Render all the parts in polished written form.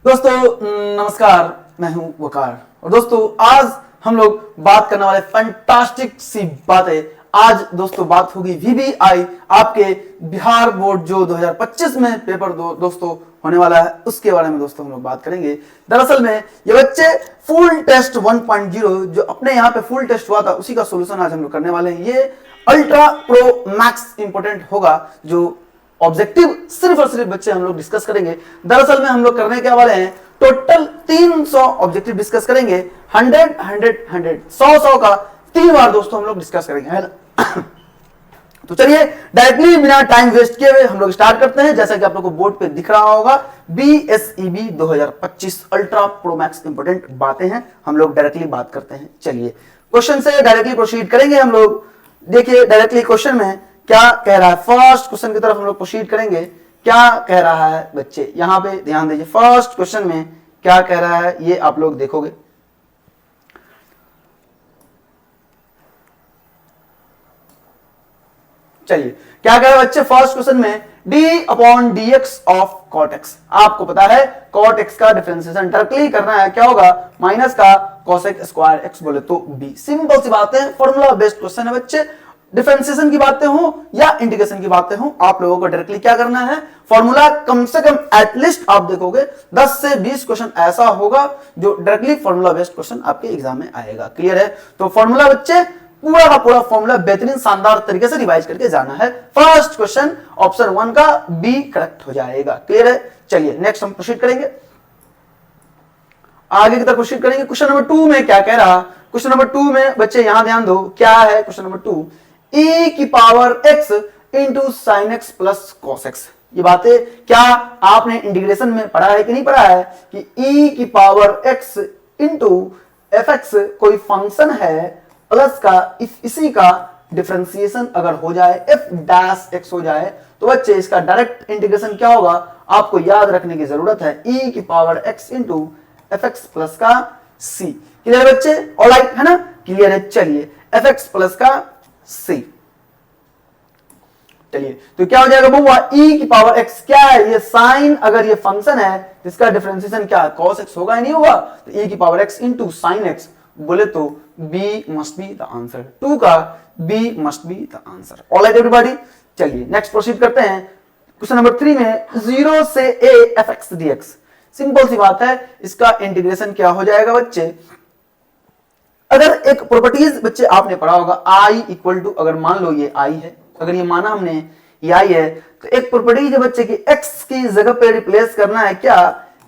दोस्तों नमस्कार, मैं हूं वकार और दोस्तों आज हम लोग बात करने वाले फैंटास्टिक सी बात है। आज दोस्तों बात होगी वीबीआई आपके बिहार बोर्ड जो 2025 में पेपर दोस्तों होने वाला है, उसके बारे में दोस्तों हम लोग बात करेंगे। दरअसल में ये बच्चे फुल टेस्ट 1.0 जो अपने यहाँ पे फुल टेस्ट हुआ था उसी का सोल्यूशन आज हम लोग करने वाले हैं। ये अल्ट्रा प्रो मैक्स इंपोर्टेंट होगा जो ऑब्जेक्टिव सिर्फ और सिर्फ बच्चे हम लोग डिस्कस करेंगे। दरअसल में हम लोग करने के वाले हैं टोटल 300 ऑब्जेक्टिव डिस्कस करेंगे। 100 100 100 100 का 3 बार दोस्तों हम लोग डिस्कस करेंगे, है ना। तो चलिए डायरेक्टली बिना टाइम वेस्ट किए हुए हम लोग स्टार्ट करते हैं। जैसा कि आप लोग को बोर्ड पे दिख रहा होगा BSEB 2025 ultra pro max important बातें हैं, हम लोग डायरेक्टली बात करते हैं। चलिए क्वेश्चन से डायरेक्टली प्रोसीड करेंगे हम लोग। देखिए डायरेक्टली क्वेश्चन में क्या कह रहा है, फर्स्ट क्वेश्चन की तरफ हम लोग प्रोसीड करेंगे। क्या कह रहा है बच्चे, यहां पे ध्यान दीजिए। फर्स्ट क्वेश्चन में क्या कह रहा है ये आप लोग देखोगे। चलिए क्या कह रहा है बच्चे फर्स्ट क्वेश्चन में, d/dx ऑफ cot x। आपको पता है cot x का डिफरेंशिएशन डायरेक्टली करना है, क्या होगा माइनस का cosec स्क्वायर x बोले तो b। सिंपल सी बात है, फॉर्मूला बेस्ड क्वेश्चन है बच्चे। डिफरेंशिएशन की बातें हो या इंटीग्रेशन की बातें हो, आप लोगों को डायरेक्टली क्या करना है, फॉर्मूला कम से कम एटलीस्ट आप देखोगे 10 से 20 क्वेश्चन ऐसा होगा जो डायरेक्टली फॉर्मूला बेस्ड क्वेश्चन आपके एग्जाम में आएगा। क्लियर है। तो फॉर्मूला बच्चे पूरा का पूरा फॉर्मूला बेहतरीन शानदार तरीके से रिवाइज करके जाना है। फर्स्ट क्वेश्चन ऑप्शन 1 का बी करेक्ट हो जाएगा। क्लियर है। चलिए नेक्स्ट हम प्रोसीड करेंगे, आगे की तरफ प्रोसीड करेंगे। क्वेश्चन नंबर 2 में क्या कह रहा, क्वेश्चन नंबर 2 में बच्चे यहां ध्यान दो, क्या है क्वेश्चन नंबर 2, e की power x into sine x plus cos x. ये बातें क्या आपने इंटीग्रेशन में पढ़ा है कि नहीं पढ़ा है कि e की power x into F x कोई फंक्शन है प्लस का इसी का डिफरेंशिएशन अगर हो जाए f डैश x हो जाए तो बच्चे इसका डायरेक्ट इंटीग्रेशन क्या होगा, आपको याद रखने की जरूरत है, e की power x into F x plus का c। क्लियर बच्चे, ऑलराइट है ना, क्लियर है। चलिए एफ एक्स प्लस का c। चलिए तो क्या हो जाएगा बुआ, e की पावर x क्या है, ये साइन अगर ये फंक्शन है जिसका डिफरेंशिएशन क्या है cos x होगा ही नहीं होगा, तो e की power x into sine x बोले तो b must be the answer. 2 का b must be the answer. Alright everybody, चलिए नेक्स्ट प्रोसीड करते हैं। क्वेश्चन नंबर 3 में 0 से a fx dx। सिंपल सी बात है, इसका इंटीग्रेशन क्या हो जाएगा बच्चे, अगर एक प्रॉपर्टीज बच्चे आपने पढ़ा होगा i इक्वल टू, अगर मान लो ये i है, अगर ये माना हमने ये i है, तो एक प्रॉपर्टी जो बच्चे की x की जगह पे रिप्लेस करना है क्या,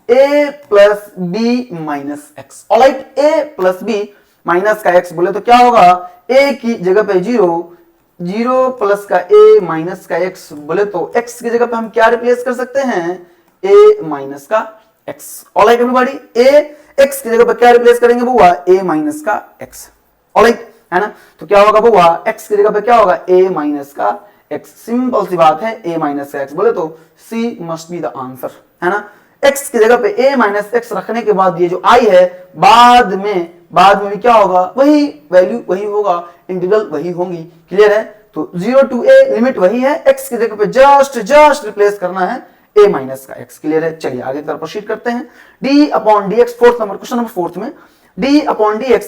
a plus B minus X. Alright, a plus B minus का x बोले तो क्या होगा, a की जगह पे 0 प्लस का a माइनस का x बोले तो x की जगह पे हम क्या रिप्लेस कर सकते हैं, a माइनस का x। Alright everybody, a x की जगह पे क्या रिप्लेस करेंगे बुआ, a माइनस का x। ऑलराइट है ना, तो क्या होगा बुआ, x की जगह पे क्या होगा, a माइनस का x। सिंपल सी बात है, a माइनस का x बोले तो c must be the answer, है ना। x की जगह पे a माइनस x रखने के बाद ये जो i है बाद में भी क्या होगा, वही वैल्यू वही होगा, इंटीग्रल वही होंगी। क्लियर है। तो 0 टू a लिमिट वही है, x की जगह पे जस्ट रिप्लेस करना है a माइनस का x। क्लियर है। चलिए आगे की तरफ प्रोसीड करते हैं। d/dx fourth number, question number 4 में d/dx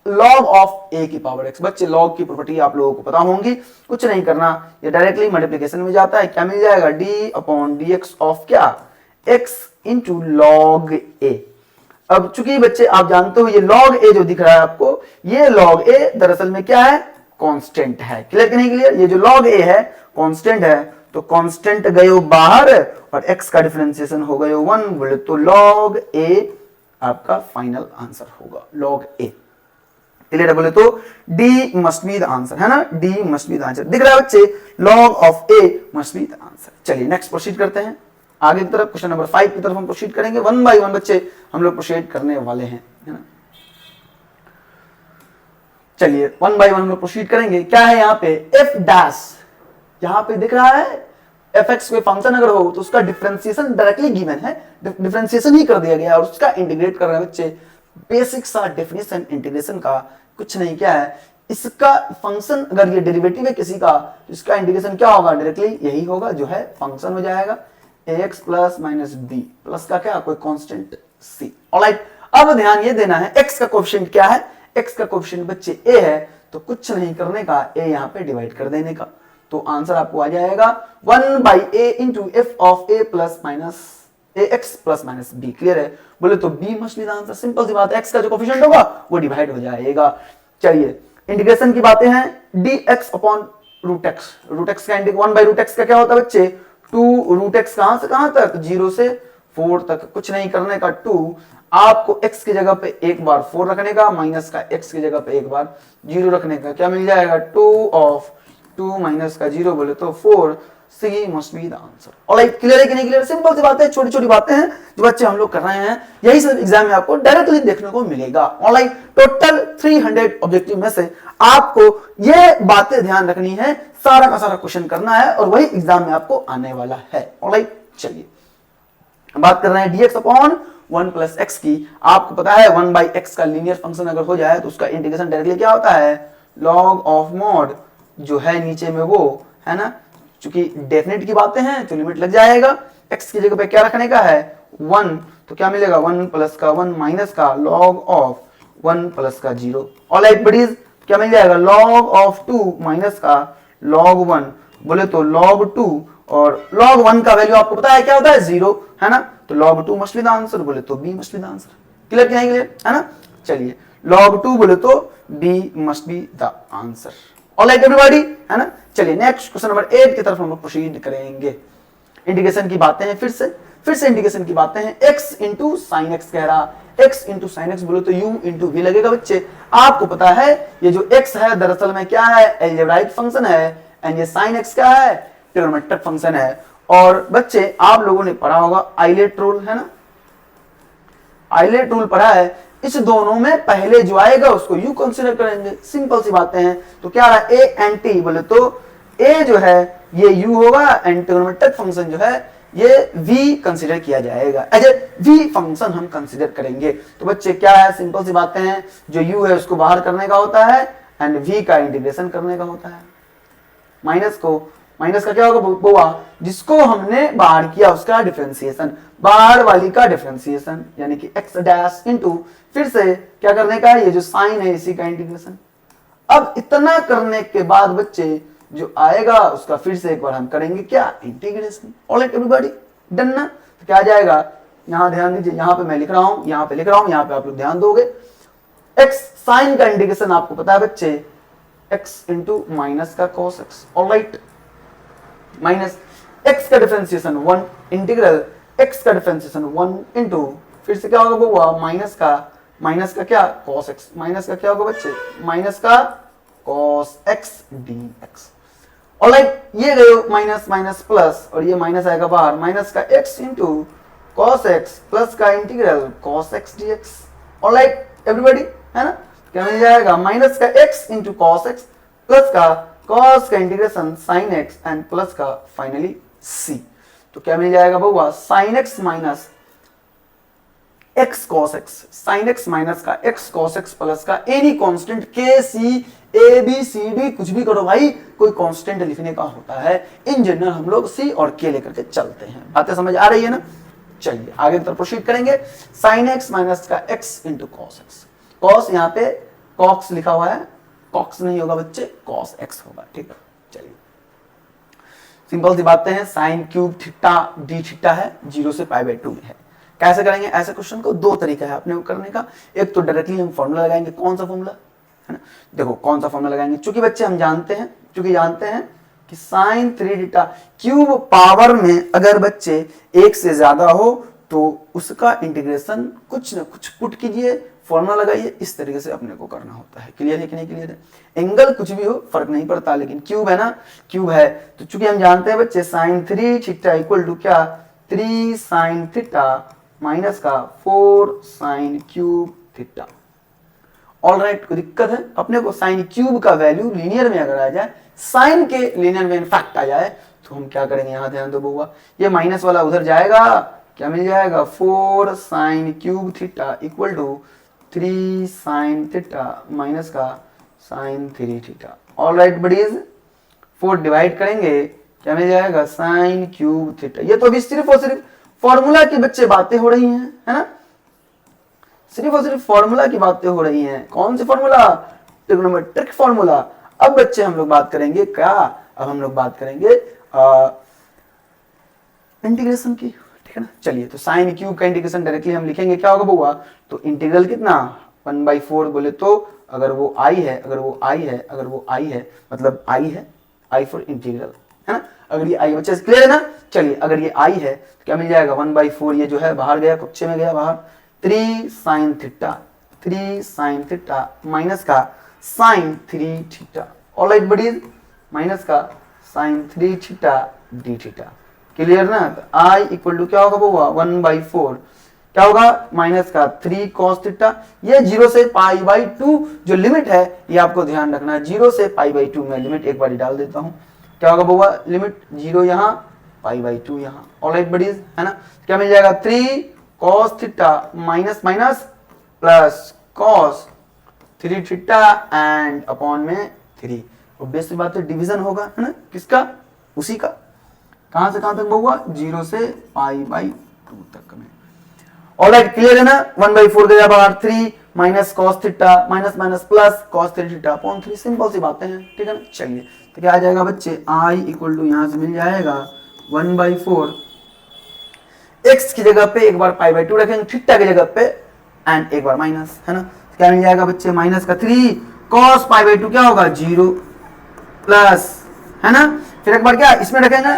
लॉग ऑफ a की पावर x। बच्चे लॉग की प्रॉपर्टी आप लोगों को पता होंगी, कुछ नहीं करना, ये डायरेक्टली मल्टीप्लिकेशन में जाता है। क्या मिल जाएगा, d/dx ऑफ क्या, x इंटू लॉग a। अब चूंकि बच्चे आप जानते हो ये log a जो दिख रहा है आपको, ये log a दरअसल में क्या है, कांस्टेंट है। क्लियर कि नहीं क्लियर, ये जो log a है कांस्टेंट है, तो कांस्टेंट गयो बाहर और x का डिफरेंशिएशन हो गयो 1 बोले तो log a आपका फाइनल आंसर होगा, log a। क्लियर है, बोले तो d must be the answer, है ना, d must be the answer. दिख रहा है बच्चे, log of a must be the answer. चलिए नेक्स्ट प्रोसीड करते हैं आगे की तरफ। क्वेश्चन नंबर 5 की तरफ हम प्रोसीड करेंगे, 1 बाय 1 बच्चे हम लोग प्रोसीड करने वाले हैं, है ना। चलिए 1 बाय 1 हम लोग प्रोसीड करेंगे। क्या है यहाँ पे, f डैश, यहाँ पे दिख रहा है fx कोई फंक्शन अगर हो तो उसका डिफरेंशिएशन डायरेक्टली गिवन है, डिफरेंशिएशन ही कर दिया गया और उसका इंटीग्रेट कर रहे हैं बच्चे। बेसिक सा डेफिनेशन इंटीग्रेशन का कुछ नहीं, क्या है, इसका फंक्शन अगर ये डेरिवेटिव है किसी का तो इसका इंटीग्रेशन क्या होगा, डायरेक्टली यही होगा जो है फंक्शन हो जाएगा। ax plus minus b plus का क्या कोई कांस्टेंट c। ऑलराइट, अब ध्यान ये देना है x का कोएफिशिएंट क्या है, x का कोएफिशिएंट बच्चे a है, तो कुछ नहीं करने का, a यहाँ पे डिवाइड कर देने का, तो आंसर आपको आ जाएगा 1/a into f of a plus minus ax plus minus b। Clear है? बोले तो b must be the answer. Simple सी बात है, x का जो कोएफिशिएंट होगा वो डिवाइड हो जाएगा। चलिए इंटीग्रेशन की बातें हैं, dx upon root X, root X का इंटीग्रेशन 1/√x का क्या होता है बच्चे 2√x, कहां से कहां तक 0 से 4 तक, कुछ नहीं करने का 2, आपको x की जगह पे एक बार 4 रखने का, माइनस का x की जगह पे एक बार 0 रखने का, क्या मिल जाएगा 2 ऑफ 2 माइनस का 0 बोले तो 4, C must be the answer. Alright, clear है कि नहीं क्लियर? सिंपल सी बातें, छोटी छोटी बातें हैं जो बच्चे हम लोग कर रहे हैं, यही सब एग्जाम में आपको डायरेक्टली देखने को मिलेगा। ऑलराइट, टोटल 300 ऑब्जेक्टिव में से आपको ये बातें ध्यान रखनी है, सारा का सारा क्वेश्चन करना है और वही एग्जाम में आपको आने वाला है। ऑलराइट, चलिए बात कर रहे हैं dx अपॉन 1 प्लस एक्स की। आपको पता है 1/x का लीनियर फंक्शन अगर हो जाए तो उसका इंटीग्रेशन डायरेक्टली क्या होता है, लॉग ऑफ मॉड जो है नीचे में वो है ना, चूंकि डेफिनेट की बातें हैं तो लिमिट लग जाएगा, x की जगह पे क्या रखने का है 1, तो क्या मिलेगा 1 प्लस का 1 माइनस का लॉग ऑफ 1 प्लस का 0। ऑलराइट बडीज, क्या मिल जाएगा लॉग ऑफ 2 माइनस का लॉग 1 बोले तो लॉग 2, और log 1 का वैल्यू आपको पता है क्या होता है 0, है ना, तो log 2 must be the answer, बोले तो b must be the answer. Clear क्या है? क्लियर है ना? चलिए log 2 बोले तो b must be the answer. Alright everybody, है ना? चलिए नेक्स्ट क्वेश्चन नंबर 8 की तरफ हम लोग प्रोसीड करेंगे। इंटीग्रेशन की बातें हैं, फिर से इंटीग्रेशन की बातें हैं। x इंटू साइन एक्स कह रहा, x इंटू साइन एक्स बोले तो u इंटू v लगेगा बच्चे। आपको पता है ये जो x है दरअसल में क्या है, अलजेब्राइक फंक्शन है, एंड ये साइन x क्या है, ट्रिग्नोमेट्रिक फंक्शन है। और बच्चे आप लोगों ने पढ़ा होगा आइलेट रूल, है ना, आइलेट रूल पढ़ा है। इस दोनों में पहले जो आएगा उसको u कंसीडर करेंगे, सिंपल सी बातें हैं। तो क्या रहा a एंड t बोले तो a जो है ये u होगा, एंड ट्रिग्नोमेट्रिक फंक्शन जो है ये v कंसीडर किया जाएगा, एज ए v फंक्शन हम कंसीडर करेंगे। तो बच्चे क्या है, सिंपल सी बातें हैं, जो u है उसको बाहर करने का होता है एंड v का इंटीग्रेशन करने का होता है। माइनस का क्या होगा बुआ, जिसको हमने बाहर किया उसका डिफरेंशिएशन, बाहर वाली का डिफरेंशिएशन, यानी कि x डैश इंटू फिर से क्या करने का है, ये जो साइन है इसी का इंटीग्रेशन। अब इतना करने के बाद बच्चे जो आएगा उसका फिर से एक बार हम करेंगे क्या, इंटीग्रेशन। ऑलराइट एवरीबॉडी, डन ना? तो क्या आ जाएगा, यहां ध्यान दीजिए, यहां पे मैं लिख रहा हूं, यहां पे लिख रहा हूं, यहां पे आप लोग ध्यान दोगे। x साइन का इंटीग्रेशन आपको पता है बच्चे x इंटू माइनस का cos x। Alright, minus x का डिफरेंशिएशन 1 इंटीग्रल x का डिफरेंशिएशन 1 इंटू फिर से क्या होगा बुआ, माइनस का क्या cos x, माइनस का क्या होगा बच्चे, माइनस का cos x dx। ऑलराइट, ये गए माइनस माइनस प्लस, और ये माइनस आएगा बाहर, माइनस का x into cos x plus का integral cos x dx। Alright everybody, है ना? क्या मिल जाएगा, माइनस का x into cos x plus का cos का integration sin x and plus का फाइनली c। तो क्या मिल जाएगा बउआ, sin x minus x cos x, sin x minus का x cos x प्लस का any constant k c a b c d, कुछ भी करो भाई, कोई कांस्टेंट लिखने का होता है। इन जनरल हम लोग c और k लेकर के चलते हैं। बातें समझ आ रही है ना? चलिए आगे की तरफ प्रोसीड करेंगे। sin x माइनस का x into cos x, cos यहाँ पे cox लिखा हुआ है, cox नहीं होगा बच्चे, cos x होगा। ठीक है, चलिए सिंपल सी बातें हैं। Sign cube theta D theta है, 0 से π/2 में है। कैसे करेंगे ऐसे क्वेश्चन को, दो तरीका है अपने को करने का। एक तो डायरेक्टली हम फॉर्मूला लगाएंगे, कौन सा फॉर्मूला, है ना, देखो कौन सा फॉर्मूला लगाएंगे, चूंकि बच्चे हम जानते हैं कि साइन 3 थीटा क्यूब पावर में अगर बच्चे 1 से ज्यादा हो तो उसका इंटीग्रेशन कुछ ना कुछ पुट कीजिए, फॉर्मूला लगाइए, इस तरीके से अपने को करना होता है। क्लियर है कि नहीं क्लियर है? एंगल कुछ भी हो फर्क नहीं पड़ता, लेकिन क्यूब है ना, क्यूब है तो चूंकि हम जानते हैं बच्चे साइन 3 थीटा इक्वल टू क्या, 3 साइन थीटा माइनस का 4 साइन क्यूब थीटा। ऑलराइट, कोई दिक्कत है? अपने को साइन क्यूब का वैल्यू लीनियर में अगर आ जाए, साइन के लीनियर में इनफैक्ट आ जाए, तो हम क्या करेंगे, यहां ध्यान दो बुआ, ये माइनस वाला उधर जाएगा, क्या मिल जाएगा 4 sine cube theta equal to 3 sine theta minus का sine 3 theta. Alright buddies, 4 divide करेंगे क्या मिल जाएगा, साइन क्यूब थीटा। ये तो अभी सिर्फ और सिर्फ फॉर्मूला की बच्चे बातें हो रही हैं, है ना, सिर्फ और सिर्फ फॉर्मूला की बातें हो रही हैं। कौन सी फॉर्मूला, ट्रिग्नोमेट्रिक फॉर्मूला। अब बच्चे हम लोग बात करेंगे क्या, अब हम लोग बात करेंगे इंटीग्रेशन की, ठीक है ना। चलिए, तो साइन क्यूब का इंटीग्रेशन डायरेक्टली हम लिखेंगे, क्या होगा बुआ, तो इंटीग्रल कितना 1/4 बोले तो अगर वो आई है, अगर वो आई है, अगर वो आई है, मतलब आई है, आई फॉर इंटीग्रल, है ना। अगर ये आई, बच्चे क्लियर है ना। चलिए, अगर ये आई है तो क्या मिल जाएगा 1/4, ये जो है बाहर गया, कक्षे में गया बाहर, 3 sine theta, 3 sine theta minus का sine 3 theta, alright buddies, minus का sine 3 theta D theta. Clear ना। तो आई इक्वल टू क्या होगा बुआ, 1/4 क्या होगा, माइनस का 3 cos थीटा। ये 0 से π/2 जो लिमिट है, ये आपको ध्यान रखना है, 0 से π/2 में लिमिट एक बार डाल देता हूं, क्या होगा बुआ, लिमिट 0 यहाँ, π/2 यहाँ, ऑलराइट बडीज, है ना। क्या मिल जाएगा, 3 cos theta minus minus plus cos 3 theta and upon में 3। ऑब्वियस सी बात है, डिवीजन होगा, है ना, किसका, उसी का। कहां से कहां तक होगा, 0 से π/2 तक में। ऑलराइट, क्लियर है ना। 1/4 गया बाहर, 3 minus cos theta minus minus plus cos 3 theta upon 3, simple सी बातें हैं, ठीक है ना। चलिए, तो क्या आ जाएगा बच्चे, आई इक्वल टू यहां से मिल जाएगा 1/4, x की जगह पे एक बार π/2 रखेंगे, थीटा की जगह पे एंड एक बार माइनस, है ना। क्या मिल जाएगा बच्चे, माइनस का 3 cos π/2 क्या होगा 0 प्लस, है ना, फिर एक बार क्या इसमें रखेंगे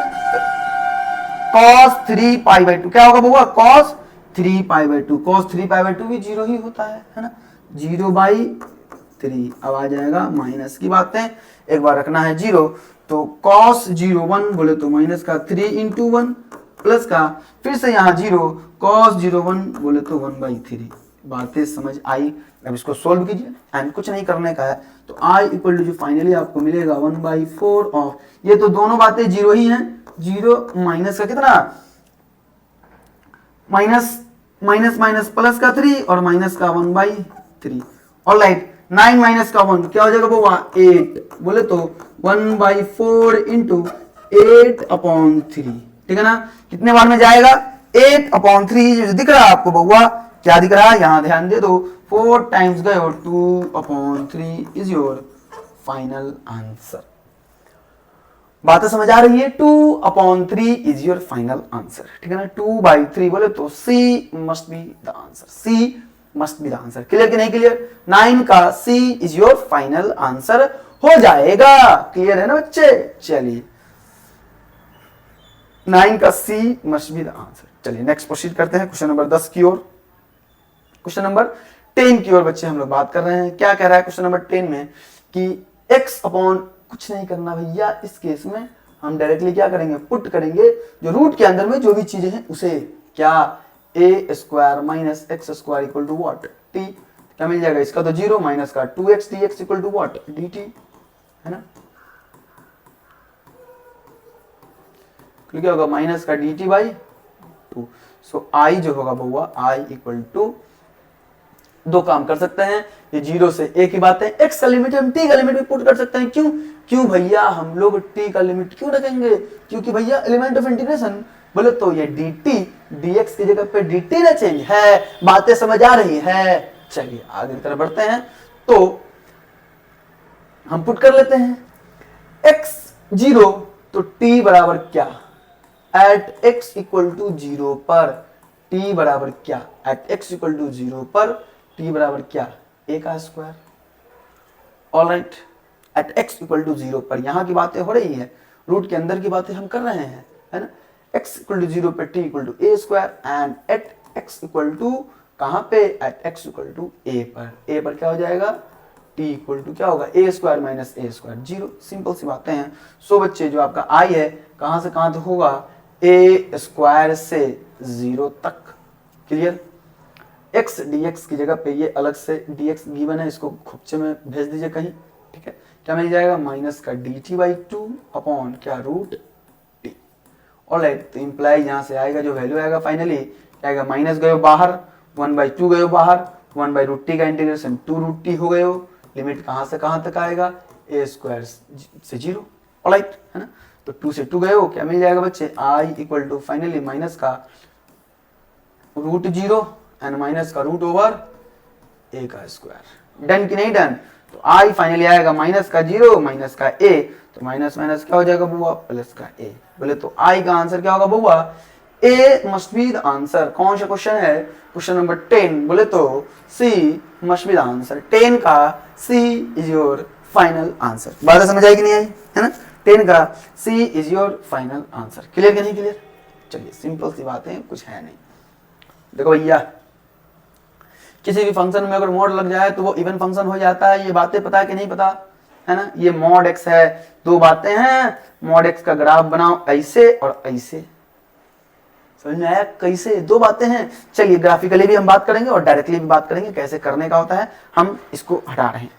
cos 3 π/2 क्या होगा बुआ, cos 3 π/2, cos 3 π/2 भी 0 ही होता है ना, 0/3। अब आ जाएगा माइनस की बातें, एक बार रखना है 0, तो cos 0 1 बोले तो माइनस का 3 × 1 प्लस का फिर से यहाँ 0, cos 0 1 बोले तो 1/3। बातें समझ आई। अब इसको सोल्व कीजिए एंड कुछ नहीं करने का है, तो आई इक्वल टू जो फाइनली आपको मिलेगा 1/4 ऑफ, ये तो दोनों बातें 0 ही हैं, 0 माइनस का कितना, माइनस माइनस माइनस प्लस का 3 और माइनस का 1/3। ऑलराइट, 9 माइनस का 1 क्या हो जाएगा वो 8, बोले तो 1/4 × 8/3, ठीक है ना। कितने बार में जाएगा, 8/3 जो दिख रहा है आपको बउआ, क्या दिख रहा है, यहां ध्यान दे दो, 4 टाइम्स गए और 2/3 इज योर फाइनल आंसर। बातें समझ आ रही है, 2/3 इज योर फाइनल आंसर, ठीक है ना। 2/3 बोले तो C must be the answer, C must be the answer. Clear कि नहीं क्लियर, 9 का C is your final answer हो जाएगा। क्लियर है ना बच्चे। चलिए, 9 का C must be the answer. चलिए नेक्स्ट प्रोसीड करते हैं क्वेश्चन नंबर 10 की ओर। क्वेश्चन नंबर 10 की ओर बच्चे हम लोग बात कर रहे हैं। क्या कह रहा है क्वेश्चन नंबर 10 में कि x अपॉन कुछ नहीं करना भैया, इस केस में हम डायरेक्टली क्या करेंगे, पुट करेंगे जो रूट के अंदर में जो भी चीजें हैं उसे, क्या a² minus x² equal to what, t। क्या मिल जाएगा, इसका तो 0 माइनस का 2x dx equal to what, dt, है ना। क्या होगा, माइनस का dt/2। सो i जो होगा बउआ, i इक्वल टू, दो काम कर सकते हैं, ये 0 से a की बात है, x का लिमिट हम t का लिमिट भी पुट कर सकते हैं। क्यों भैया हम लोग t का लिमिट क्यों रखेंगे, क्योंकि भैया एलिमेंट ऑफ इंटीग्रेशन, बोले तो ये dt dx की जगह पे dt ना चेंज है। बातें समझ आ रही है। चलिए आगे की तरफ बढ़ते हैं, तो हम पुट कर लेते हैं x 0 तो t बराबर क्या, एट x इक्वल टू 0 पर t बराबर क्या, एट x इक्वल टू 0 पर t बराबर क्या, a का square. Alright, at x equal to 0 पर यहां की बातें हो रही है, रूट के अंदर की बातें हम कर रहे हैं, है ना। x इक्वल टू 0 पर t equal to a square and at x equal to कहां पे, at x equal to a पर क्या हो जाएगा, t इक्वल टू क्या होगा, a square minus a square 0। Simple सी बातें हैं। सो बच्चे जो आपका i है कहां से कहां तक होगा, a स्क्वायर से 0 तक। क्लियर। x dx की जगह पे ये अलग से dx गिवन है, इसको खुपचे में भेज दीजिए कहीं, ठीक है। क्या मिल जाएगा, माइनस का dt/2 अपॉन क्या, रूट t। ऑलराइट, तो इंप्लाई यहां से आएगा, जो वैल्यू आएगा फाइनली क्या आएगा, माइनस गए बाहर, 1/2 गए बाहर, 1/√t का इंटीग्रेशन 2√t हो गए, लिमिट कहां से कहां तक आएगा, a स्क्वायर से 0। ऑलराइट, है ना। तो 2 से 2 गए हो, क्या मिल जाएगा बच्चे, I equal to finally minus का √0 एंड माइनस का √a का स्क्वायर। डन कि नहीं डन? तो आई फाइनली आएगा माइनस का 0 माइनस का a, तो माइनस माइनस क्या हो जाएगा बुआ, प्लस का a। बोले तो आई का आंसर क्या होगा बुआ, ए मस्ट बी द आंसर। कौन सा क्वेश्चन है, क्वेश्चन नंबर 10। बोले तो सी मस्ट बी द आंसर। 10 का C is your final answer. बात समझ आई कि नहीं आई, है ना? 10 का C is your final answer. Clear कि नहीं क्लियर? चलिए सिंपल सी बात है, कुछ है नहीं। देखो भैया, किसी भी फंक्शन में अगर मॉड लग जाए तो वो इवन फंक्शन हो जाता है। ये बातें पता है कि नहीं पता, है ना? ये मॉड एक्स है, दो बातें हैं। मॉड एक्स का ग्राफ बनाओ ऐसे और ऐसे, समझ में आया? कैसे, दो बातें हैं। चलिए ग्राफिकली भी हम बात करेंगे और डायरेक्टली भी बात करेंगे कैसे करने का होता है। हम इसको हटा रहे हैं,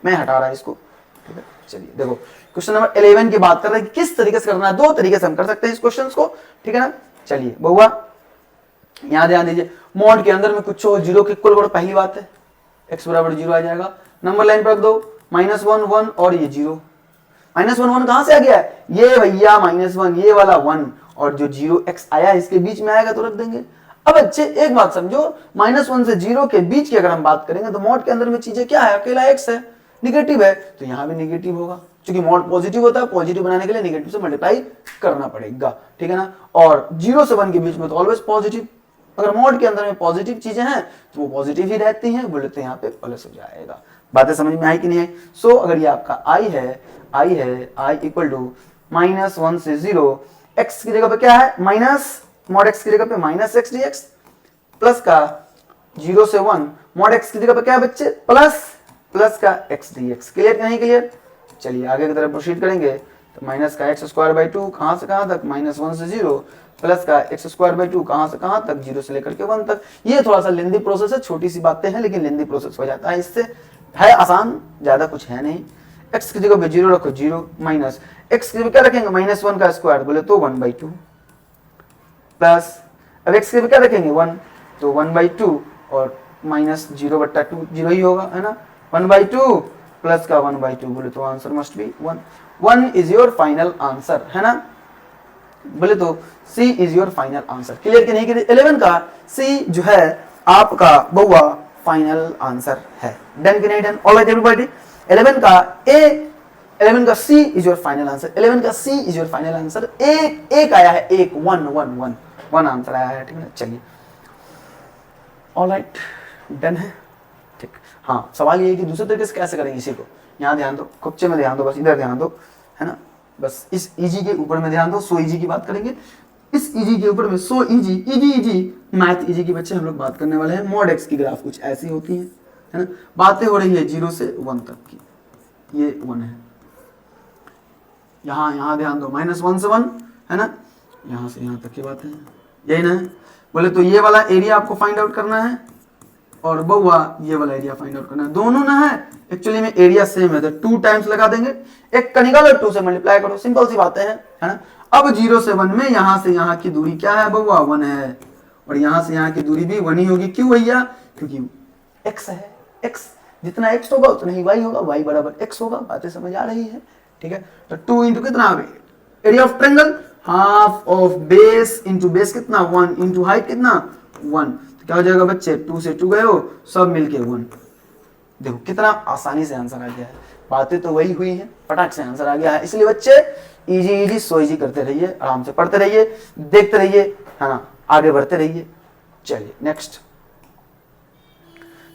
मैं हटा रहा हूं इसको, ठीक है? चलिए देखो क्वेश्चन नंबर 11 की बात कर रहे हैं कि किस तरीके से करना है। दो तरीके से हम कर सकते हैं इस क्वेश्चन को, ठीक है ना? चलिए बहुआ यहां ध्यान दीजिए, मॉड के अंदर में कुछ हो, 0 के इक्वल करो, पहली बात है x बराबर 0 आ जाएगा। नंबर लाइन पर रख दो, -1 1 और ये 0। -1 1 कहां से आ गया है, ये भैया -1, ये वाला 1 और जो 0x आया इसके बीच में आएगा तो रख देंगे। अब बच्चे एक बात समझो, -1 से 0 के बीच की अगर हम बात करेंगे तो मॉड के अंदर में चीजें क्या है, अकेला x है, निगेटिव है, तो यहां भी निगेटिव होगा। क्योंकि मॉड पॉजिटिव होता है, पॉजिटिव बनाने के लिए निगेटिव से मल्टीप्लाई करना पड़ेगा, ठीक है ना? और 0 से 1 के बीच में तो ऑलवेज पॉजिटिव। अगर मॉड के अंदर में पॉजिटिव चीजें हैं तो वो पॉजिटिव ही रहती हैं, बोले तो यहाँ पे प्लस हो जाएगा। बातें समझ में आई कि नहीं आई? सो अगर ये आपका आई है आई इक्वल टू -1 से 0, x की जगह पे क्या है, माइनस, मॉड x की जगह पे -x dx, प्लस का 0 से 1, मॉड x की जगह पे क्या है बच्चे, प्लस का x dx। क्लियर कि नहीं क्लियर? चलिए आगे की तरफ प्रोसीड करेंगे। तो माइनस का x²/2 कहां से कहां तक, -1 से 0, प्लस का x²/2 कहां से कहां तक, 0 से लेकर के 1 तक। ये थोड़ा सा लेंदी प्रोसेस है, छोटी सी बातें हैं लेकिन लेंदी प्रोसेस हो जाता है, इससे है आसान, ज्यादा कुछ है नहीं। x की जगह पे 0 रखो, 0 माइनस x की जगह क्या रखेंगे, -1 का स्क्वायर, बोले तो 1/2, प्लस अब x की जगह क्या रखेंगे 1, तो 1/2 और -0/2 0 ही होगा, है ना? 1/2 प्लस का 1/2, बोले तो answer must B 1। 1 is your final answer, है ना? बोले तो C is your final answer. Clear कि नहीं? 11 का C जो है आपका बउआ फाइनल आंसर है। डन कि नहीं डन? ऑलराइट एवरीबॉडी, 11 का C is your final answer. 11 का C is your final answer. एक आया है, एक 1 आंसर आया है, ठीक है? चलिए ऑलराइट, डन है, ठीक। हाँ, सवाल ये है कि दूसरे तरीके से कैसे करेंगे इसी को। यहाँ ध्यान दो, कुच्चे में ध्यान दो, बस इधर ध्यान दो, है ना? बस इस इजी के ऊपर में ध्यान दो। सो इजी की बात करेंगे, इस इजी के ऊपर में सो इजी मैथ इजी की बच्चे हम लोग बात करने वाले हैं। मॉड एक्स की ग्राफ कुछ ऐसी होती है ना? बातें हो रही है 0 से 1 तक की, ये 1 है। यहाँ ध्यान दो, -1 से 1, है ना? यहाँ से यहाँ तक की बात है, यही ना? बोले तो ये वाला एरिया आपको फाइंड आउट करना है और बउआ ये वाला एरिया फाइंड आउट करना है। दोनों ना है एक्चुअली में एरिया सेम है, तो 2 टाइम्स लगा देंगे, एक का निकालो 2 से मल्टीप्लाई करो, सिंपल सी बातें हैं, है ना? अब 0 से 1 में यहाँ से यहाँ की दूरी क्या है बउआ, 1 है, और यहाँ से यहाँ की दूरी भी 1 ही होगी। क्यों भैया? क्योंकि x है, x जितना x होगा उतना ही y होगा, y बराबर x होगा। बातें समझ आ रही है, ठीक है? तो 2 इंटू कितना, area of triangle, half of base into base कितना 1 इंटू हाइट कितना 1, तो क्या हो जाएगा बच्चे, 2 से 2 गए हो, सब मिलके 1। देखो कितना आसानी से आंसर आ गया है। बातें तो वही हुई हैं, फटाक से आंसर आ गया है। इसलिए बच्चे इजी सो इजी करते रहिए, आराम से पढ़ते रहिए, देखते रहिए, है ना? आगे बढ़ते रहिए। चलिए नेक्स्ट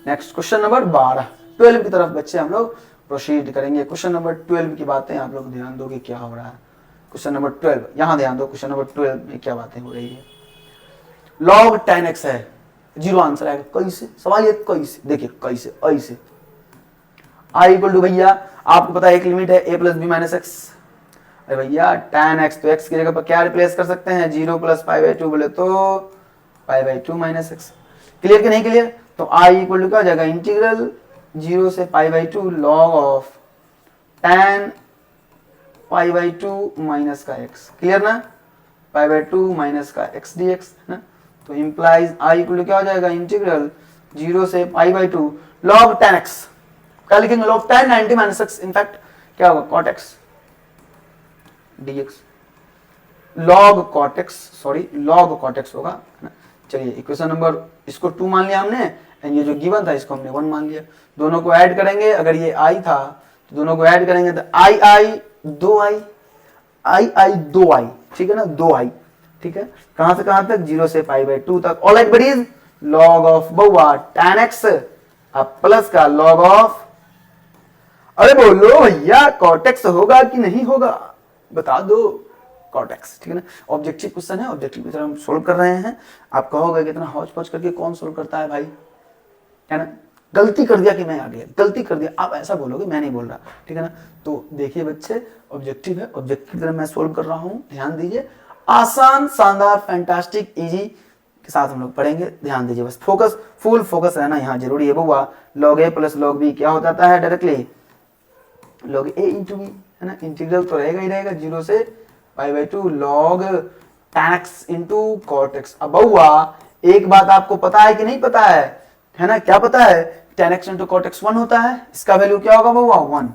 क्वेश्चन नंबर 12 की तरफ बच्चे हम लोग प्रोसीड करेंगे। क्वेश्चन नंबर 12 की बातें आप लोग ध्यान दो कि क्या हो रहा है। क्वेश्चन नंबर 12, यहां ध्यान दो, क्वेश्चन नंबर 12 में क्या बातें हो रही है। log 10x है, 0 आंसर आएगा। कैसे? सवाल ये कैसे, देखिए कैसे, ऐसे आई इक्वल टू भैया आपको पता है एक लिमिट है a plus B minus X. अरे भैया tan x, तो x की जगह पर क्या रिप्लेस कर सकते हैं, 0 प्लस π/2, बोले तो π/2 माइनस एक्स। क्लियर कि नहीं क्लियर? तो i इक्वल टू क्या हो जाएगा, इंटीग्रल 0 से π/2 log ऑफ tan π/2 माइनस का x। क्लियर ना? π/2 माइनस का x dx, है ना? तो इंप्लाइज i इक्वल टू क्या हो जाएगा, इंटीग्रल 0 से π/2 log tan x। क्या लिखेंगे, log tan 90 minus x, in fact क्या होगा cot x dx। Log cortex, sorry log cortex होगा, है ना। चलिए इक्वेशन नंबर इसको 2 मान लिया हमने, एंड ये जो गिवन था इसको हमने 1 मान लिया। दोनों को ऐड करेंगे, अगर ये आई था तो दोनों को ऐड करेंगे तो आई आई 2i, आई आई 2i, ठीक है ना, 2i, ठीक है। कहां से कहां तक, 0 से π/2 तक। ऑलराइट बडीज, लॉग ऑफ बउआ tan x अब प्लस का लॉग ऑफ, अरे बोलो भैया कॉटेक्स होगा कि नहीं होगा, बता दो कॉटेक्स, ठीक है ना। ऑब्जेक्टिव क्वेश्चन है, ऑब्जेक्टिव क्वेश्चन हम सोल्व कर रहे हैं। आप कहोगे कितना हौच पौच करके कौन सोल्व करता है भाई, है ना, गलती कर दिया कि मैं आ गया, गलती कर दिया, आप ऐसा बोलोगे, मैं नहीं बोल रहा, ठीक है ना। तो देखिए बच्चे, ऑब्जेक्टिव है, ऑब्जेक्टिव की तरह मैं सोल्व कर रहा हूं, ध्यान दीजिए। आसान, शानदार, फैंटास्टिक, इजी के साथ हम लोग पढ़ेंगे, ध्यान दीजिए बस। फोकस, फुल फोकस रहना यहाँ जरूरी है बउआ। लॉग ए प्लस लॉग बी क्या हो जाता है डायरेक्टली, लॉग ए इंटू बी, है ना। इंटीग्रल तो रहेगा ही रहेगा, 0 से π/2 log tan x into cot x. अब बउआ एक बात आपको पता है कि नहीं पता है ना, क्या पता है, tan x into cot X 1 होता है, इसका वैल्यू क्या होगा बउआ 1,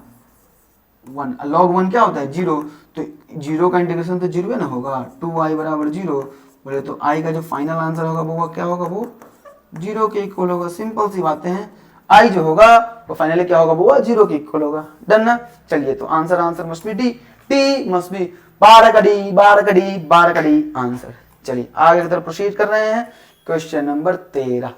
लॉग 1 क्या होता है 0, तो 0 का इंटीग्रेशन तो 0 ना होगा, 2i बराबर 0, बोले तो i का जो फाइनल आंसर होगा वो क्या होगा, वो 0 के इक्वल होगा। सिंपल सी बातें हैं, i जो होगा वो फाइनली क्या होगा वो 0 के इक्वल होगा, डन ना। चलिए तो answer must B D, T must be 12 का डी, 12 का डी, 12 का डी आंसर। चलिए आगे की तरफ प्रोसीड कर रहे हैं, क्वेश्चन नंबर 13।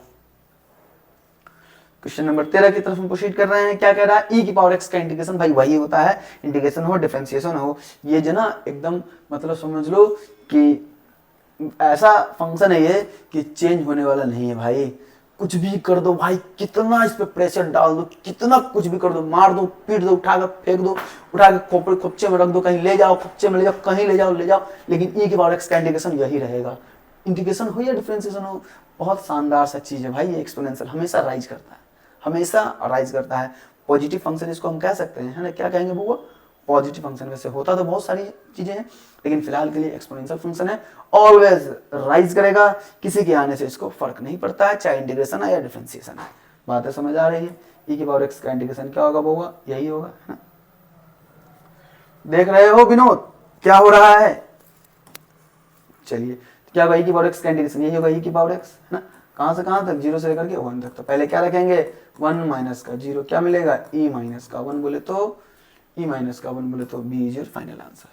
क्वेश्चन नंबर 13 की तरफ हम प्रोसीड कर रहे हैं। क्या कह रहा है, e की पावर x का इंटीग्रेशन, भाई वही होता है, इंटीग्रेशन हो डिफरेंशिएशन हो, ये जो ना एकदम मतलब समझ लो कि ऐसा फंक्शन है ये कि चेंज होने वाला नहीं है भाई। कुछ भी कर दो भाई, कितना इस पे प्रेशर डाल दो, कितना कुछ भी कर दो, मार दो, पीट दो, उठा कर फेंक दो, उठा के खोपड़े खोपचे में रख दो, कहीं ले जाओ, खोपचे में ले जाओ, कहीं ले जाओ, लेकिन e की पावर x का इंटीग्रेशन यही रहेगा। इंटीग्रेशन हो या डिफरेंशिएशन हो, बहुत शानदार सा चीज है भाई ये एक्सपोनेंशियल, हमेशा राइज करता है, हमेशा राइज करता है। पॉजिटिव फंक्शन इसको हम कह सकते हैं, है ना, क्या कहेंगे वो पॉजिटिव फंक्शन। वैसे होता तो बहुत सारी चीजें हैं, लेकिन फिलहाल के लिए एक्सपोनेंशियल फंक्शन है, ऑलवेज राइज करेगा, किसी के आने से इसको फर्क नहीं पड़ता है, चाहे इंटीग्रेशन है या डिफरेंशिएशन है। बातें समझ आ रही है। e की पावर x का इंटीग्रेशन क्या होगा वो यही होगा, है ना। देख रहे हो विनोद क्या हो रहा है, चलिए क्या होगा, e की पावर x का इंटीग्रेशन यही होगा, e की पावर x, है ना। कहां से कहां तक, 0 से लेकर के 1 तक। तो पहले क्या रखेंगे, 1 माइनस का 0 क्या मिलेगा, e माइनस का 1 बोले तो e माइनस का 1 बोले तो b is your final answer,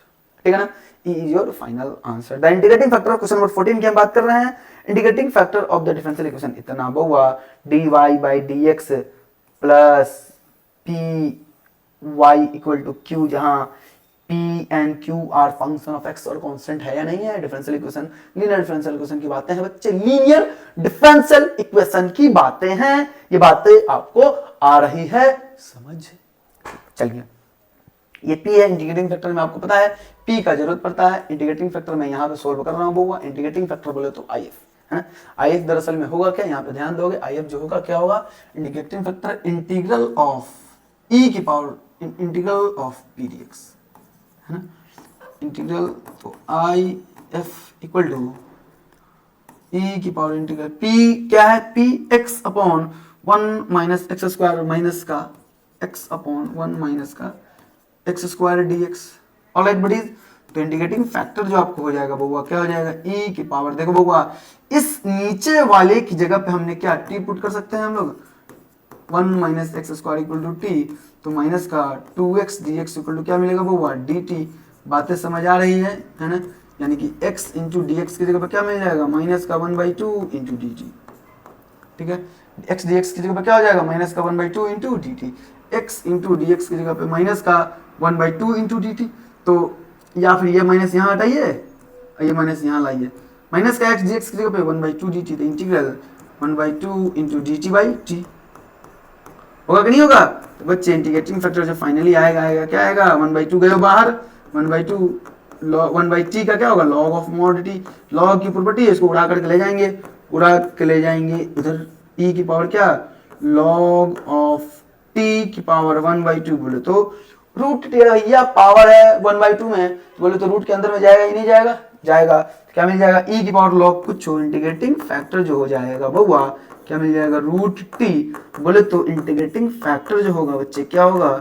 ठीक है ना, e is your final answer. The integrating factor of question number 14 की हम बात कर रहे हैं। Integrating factor of the differential equation इतना बहुआ dy by dx plus py equal to q, जहां p and q are function of x और कांस्टेंट है या नहीं है। Differential equation, linear differential equation की बातें हैं बच्चे, लीनियर डिफरेंशियल इक्वेशन की बातें हैं, ये बातें आपको आ रही है समझ। चलिए ये p है, इंटीग्रेटिंग फैक्टर में आपको पता है p का जरूरत पड़ता है। इंटीग्रेटिंग फैक्टर मैं यहाँ पे सोल्व कर रहा हूँ बउआ, इंटीग्रेटिंग फैक्टर बोले तो if, है ना। if दरअसल में होगा क्या, यहाँ पे ध्यान दोगे, if जो होगा क्या होगा, integrating factor integral of e की power integral of p dx, है ना। इंटीग्रल तो if इक्वल टू e की पावर इंटीग्रल p क्या है, p x upon 1 minus x square minus का x अपॉन 1 माइनस का X square dx। Alright buddies, तो इंटीग्रेटिंग फैक्टर जो आपको हो जाएगा बउआ क्या हो जाएगा, e की पावर, देखो बउआ इस नीचे वाले की जगह पे हमने क्या t पुट कर सकते हैं हम लोग, 1 minus x square equal to T, तो माइनस का 2x dx इक्वल टू क्या मिलेगा बउआ dt। बातें समझ आ रही है ना, यानी कि x इंटू डी एक्स की जगह पे क्या मिल जाएगा, माइनस का 1/2 इंटू डी टी, ठीक है। x dx की जगह पे क्या हो जाएगा, माइनस का 1/2 into D T, x into D x की जगह पे माइनस का 1/2 इंटू डी टी। तो या फिर ये माइनस यहाँ हटाइए, ये माइनस यहाँ लाइए, माइनस का x dx की जगह पे 1/2 dt, तो integral 1/2 into D T by T होगा कि नहीं होगा। तो बच्चे इंटीग्रेटिंग फैक्टर जो फाइनली आएगा क्या आएगा, 1/2 गए बाहर, 1/2 1/t का क्या होगा, log of mod t, log की प्रॉपर्टी है, इसको उड़ा करके ले जाएंगे, उड़ा के ले जाएंगे उधर, e की पावर क्या, log ऑफ t की पावर 1/2 बोले तो रूट भैया पावर है 1/2 में, बोले तो रूट के अंदर में जाएगा ही नहीं जाएगा, जाएगा तो क्या मिल जाएगा, e की पावर log कुछ हो, इंटीग्रेटिंग फैक्टर जो हो जाएगा बउआ क्या मिल जाएगा, रूट t, बोले तो इंटीग्रेटिंग फैक्टर जो होगा बच्चे क्या होगा,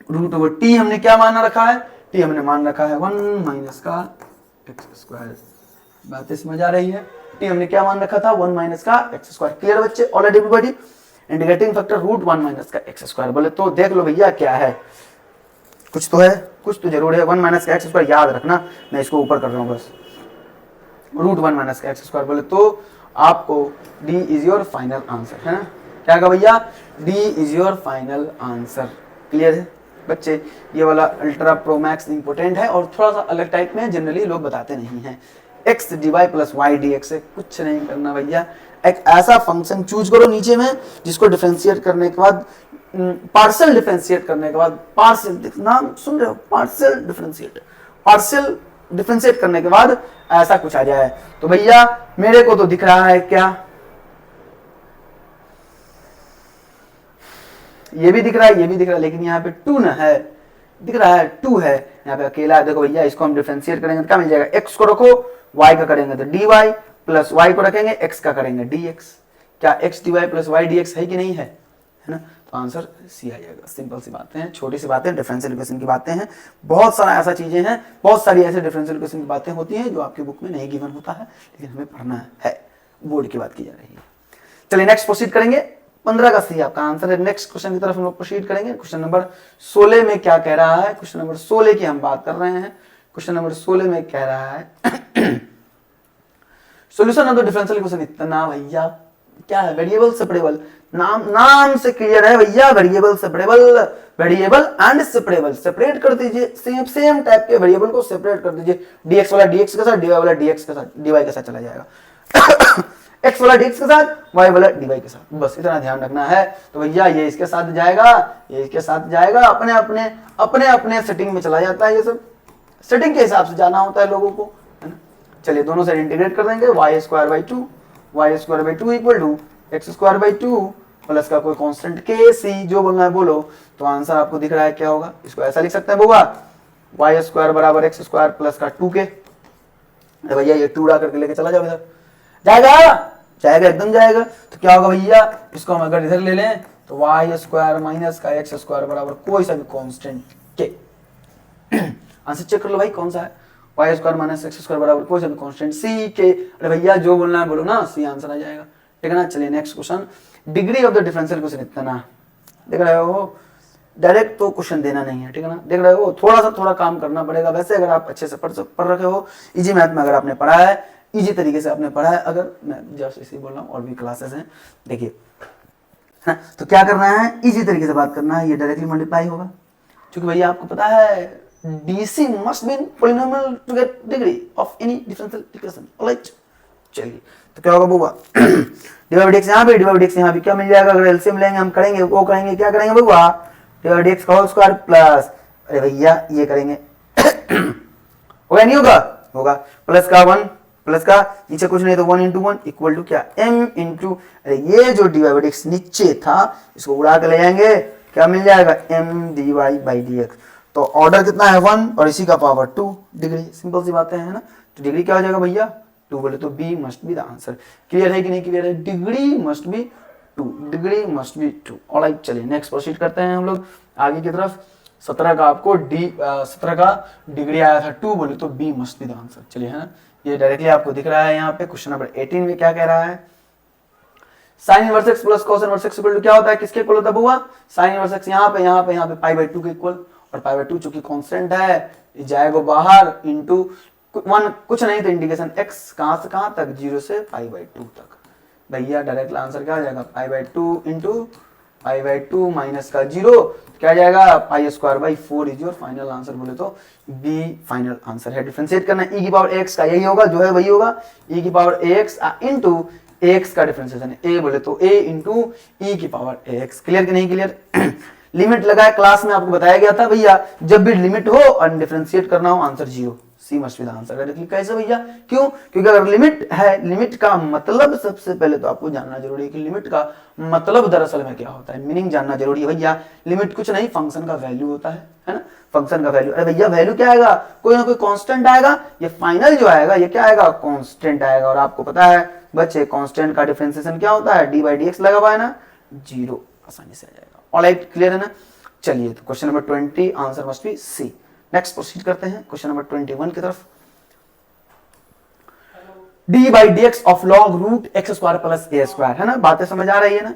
रूट ओवर t। हमने क्या माना रखा है, t हमने मान रखा है 1 माइनस का एक्स स्क्वायर। बात समझ आ रही है? टी हमने क्या मान रखा था, 1 माइनस का एक्स स्क्वायर। क्लियर बच्चे? Already everybody? Integrating factor root 1 minus का एक्स स्क्वायर। बोले तो देख लो भैया क्या है, कुछ तो है, कुछ तो जरूर है। 1 माइनस का एक्स स्क्वायर याद रखना, मैं इसको ऊपर कर रहा हूँ बस, रूट 1 माइनस का एक्स स्क्वायर। बोले तो आपको D is your final answer, है ना? क्या कहा भैया? D is your final answer. Clear है बच्चे? ये वाला अल्ट्रा प्रो मैक्स इंपोर्टेंट है और थोड़ा सा अलग टाइप में, जनरली लोग बताते नहीं हैं। X D Y plus Y D X है, कुछ नहीं करना भैया। एक ऐसा फंक्शन चूज करो नीचे में जिसको डिफरेंशिएट करने के बाद, पार्शियल डिफरेंशिएट करने के बाद, पार्शियल नाम सुन रहे हो, पार्शियल डिफरेंशिएट, पार्शियल डिफरेंशिएट करने के बाद ऐसा कुछ आ जाए। तो भैया मेरे को तो दिख रहा है क्या, ये भी दिख रहा है, ये भी दिख रहा है, लेकिन यहाँ पे 2 ना है, दिख रहा है 2 है, यहाँ पे अकेला है। देखो भैया इसको हम डिफरेंशिएट करेंगे तो क्या मिल जाएगा, एक्स को रखो, वाई का करेंगे तो डी वाई, प्लस वाई को रखेंगे एक्स का करेंगे डी एक्स। क्या X D Y plus Y D X है कि नहीं है, है ना? तो आंसर सी आ जाएगा। सिंपल सी बातें हैं, छोटी सी बातें, डिफरेंशियल इक्वेशन की बातें हैं। बहुत सारा ऐसा चीजें हैं, बहुत सारी ऐसे डिफरेंशियल इक्वेशन की बातें होती हैं जो आपकी बुक में नहीं गिवन होता है, लेकिन हमें पढ़ना है, बोर्ड की बात की जा रही है। चलिए नेक्स्ट प्रोसीड करेंगे। 15 का सी आपका आंसर है। नेक्स्ट क्वेश्चन की तरफ हम लोग प्रोसीड करेंगे। क्वेश्चन नंबर 16 में क्या कह रहा है, क्वेश्चन नंबर 16 की हम बात कर रहे हैं। क्वेश्चन नंबर 16 में कह रहा है solution of the differential equation. इतना भैया क्या है, वेरिएबल सेपरेबल, नाम से क्लियर है भैया, variable separable, variable and separable. Separate कर दीजिए, सेम टाइप के वेरिएबल को सेपरेट कर दीजिए। डीएक्स वाला डीएक्स के साथ, डीवाई वाला डीएक्स के साथ, डीवाई के साथ चला जाएगा। एक्स वाला डीएक्स के साथ, वाई वाला डीवाई के साथ, बस इतना ध्यान रखना है। तो भैया ये इसके साथ जाएगा, ये इसके साथ जाएगा, अपने अपने सेटिंग में चला जाता है। ये सब सेटिंग के हिसाब से जाना होता है लोगों को, है ना? चलिए दोनों से इंटीग्रेट कर देंगे। Y square by 2, Y square by 2 equal to X square by 2 plus का कोई कांस्टेंट के सी, जो बोलना है बोलो। तो आंसर आपको दिख रहा है क्या होगा, इसको ऐसा लिख सकते हैं बुआ, वाई स्क्वायर बराबर एक्स स्क्वायर प्लस का 2k। भैया ये 2 उड़ा करके लेके चला जाओ इधर, जाएगा जाएगा एकदम जाएगा। तो क्या होगा भैया, इसको हम अगर इधर ले लें तो वाई स्क्वायर माइनस का एक्स स्क्वायर बराबर कोई सा भी कांस्टेंट के। आंसर चेक कर लो भाई कौन सा है, Y square minus x square बराबर कोई सा भी कांस्टेंट सी के। अरे भैया जो बोलना है बोलो ना, सी आंसर आ जाएगा, ठीक है ना? चलिए next question. Degree of the differential equation इतना, देख रहे हो, डायरेक्ट तो क्वेश्चन देना नहीं है, ठीक है ना? देख रहे हो, थोड़ा काम करना पड़ेगा। वैसे अगर आप अच्छे से पढ़ रखे हो, इजी मैथ में अगर आपने पढ़ा है, इजी तरीके से आपने पढ़ा है, अगर मैं जस्ट इसी बोल रहा हूँ, और भी क्लासेस हैं देखिए, है तो क्या करना है, इजी तरीके से बात करना है। ये डायरेक्टली मल्टीप्लाई होगा, क्योंकि भैया आपको पता है DC must be polynomial to get degree of any differential equation, alright? चलिए तो क्या होगा बुआ, डिवाइड एक्स यहाँ पे, डिवाइड एक्स यहाँ पे, क्या मिल जाएगा, अगर एलसीएम लेंगे हम करेंगे, वो करेंगे, क्या करेंगे बुआ, डिवाइड एक्स का होल स्क्वायर प्लस, अरे भैया ये करेंगे होगा नहीं होगा, होगा प्लस का 1, प्लस का नीचे कुछ नहीं तो 1 इंटू 1 इक्वल टू क्या, m इंटू, अरे ये जो डिवाइड एक्स नीचे था इसको उड़ा के ले जाएंगे, क्या मिल जाएगा, m dy बाई dx। तो ऑर्डर कितना है 1 और इसी का पावर 2 डिग्री। सिंपल सी बातें हैं ना? तो डिग्री क्या हो जाएगा भैया 2, बोले तो B must be the answer. Clear है कि नहीं क्लियर है? Degree must be 2, degree must be 2। Alright चलिए नेक्स्ट प्रोसीड करते हैं हम लोग आगे की तरफ। 17 का आपको 17 का डिग्री आया था 2, बोले तो B must be the answer. चलिए है ना, ये डायरेक्टली आपको दिख रहा है यहाँ पे। क्वेश्चन नंबर 18 में क्या कह रहा है, sine inverse x plus cos inverse x equal to क्या होता है, किसके इक्वल होता है बुआ, साइन इनवर्स एक्स यहाँ पे पाई बाई 2 के इक्वल, और पाई बाई 2 चूंकि कांस्टेंट है जाएगा बाहर इनटू 1, कुछ नहीं तो इंटीग्रेशन x कहां से कहां तक, 0 से पाई बाई 2 तक। भैया डायरेक्ट आंसर क्या आ जाएगा, pi by 2 into pi by 2 minus का 0 क्या आ जाएगा, pi square by 4 is your final answer. बोले तो बी फाइनल आंसर है। डिफरेंशिएट करना e की पावर x का, यही होगा जो है वही होगा, e की पावर ax इंटू ax का डिफरेंशिएशन है a, बोले तो a इंटू e की पावर ax। क्लियर कि नहीं क्लियर? लिमिट लगाए क्लास में आपको बताया गया था भैया, जब भी लिमिट हो और डिफरेंशिएट करना हो answer 0, C must be the answer. Directly कैसे भैया, क्यों, क्योंकि अगर लिमिट है, लिमिट का मतलब सबसे पहले तो आपको जानना जरूरी है कि लिमिट का मतलब दरअसल में क्या होता है, मीनिंग जानना जरूरी है भैया। लिमिट कुछ नहीं, फंक्शन का वैल्यू होता है ना, फंक्शन का वैल्यू। अरे भैया वैल्यू क्या आएगा, कोई ना कोई कांस्टेंट आएगा, ये फाइनल जो आएगा ये क्या आएगा, कांस्टेंट आएगा। और आपको पता है बच्चे कांस्टेंट का डिफरेंशिएशन क्या होता है, डी बाई डी एक्स लगा हुआ है ना, 0 आसानी से आ जाएगा। ऑलराइट क्लियर है ना? चलिए तो question number 20 answer must be C. Next proceed करते हैं क्वेश्चन नंबर 21 की तरफ। D by D X of log root X square plus A square, है ना, बातें समझ आ रही है ना।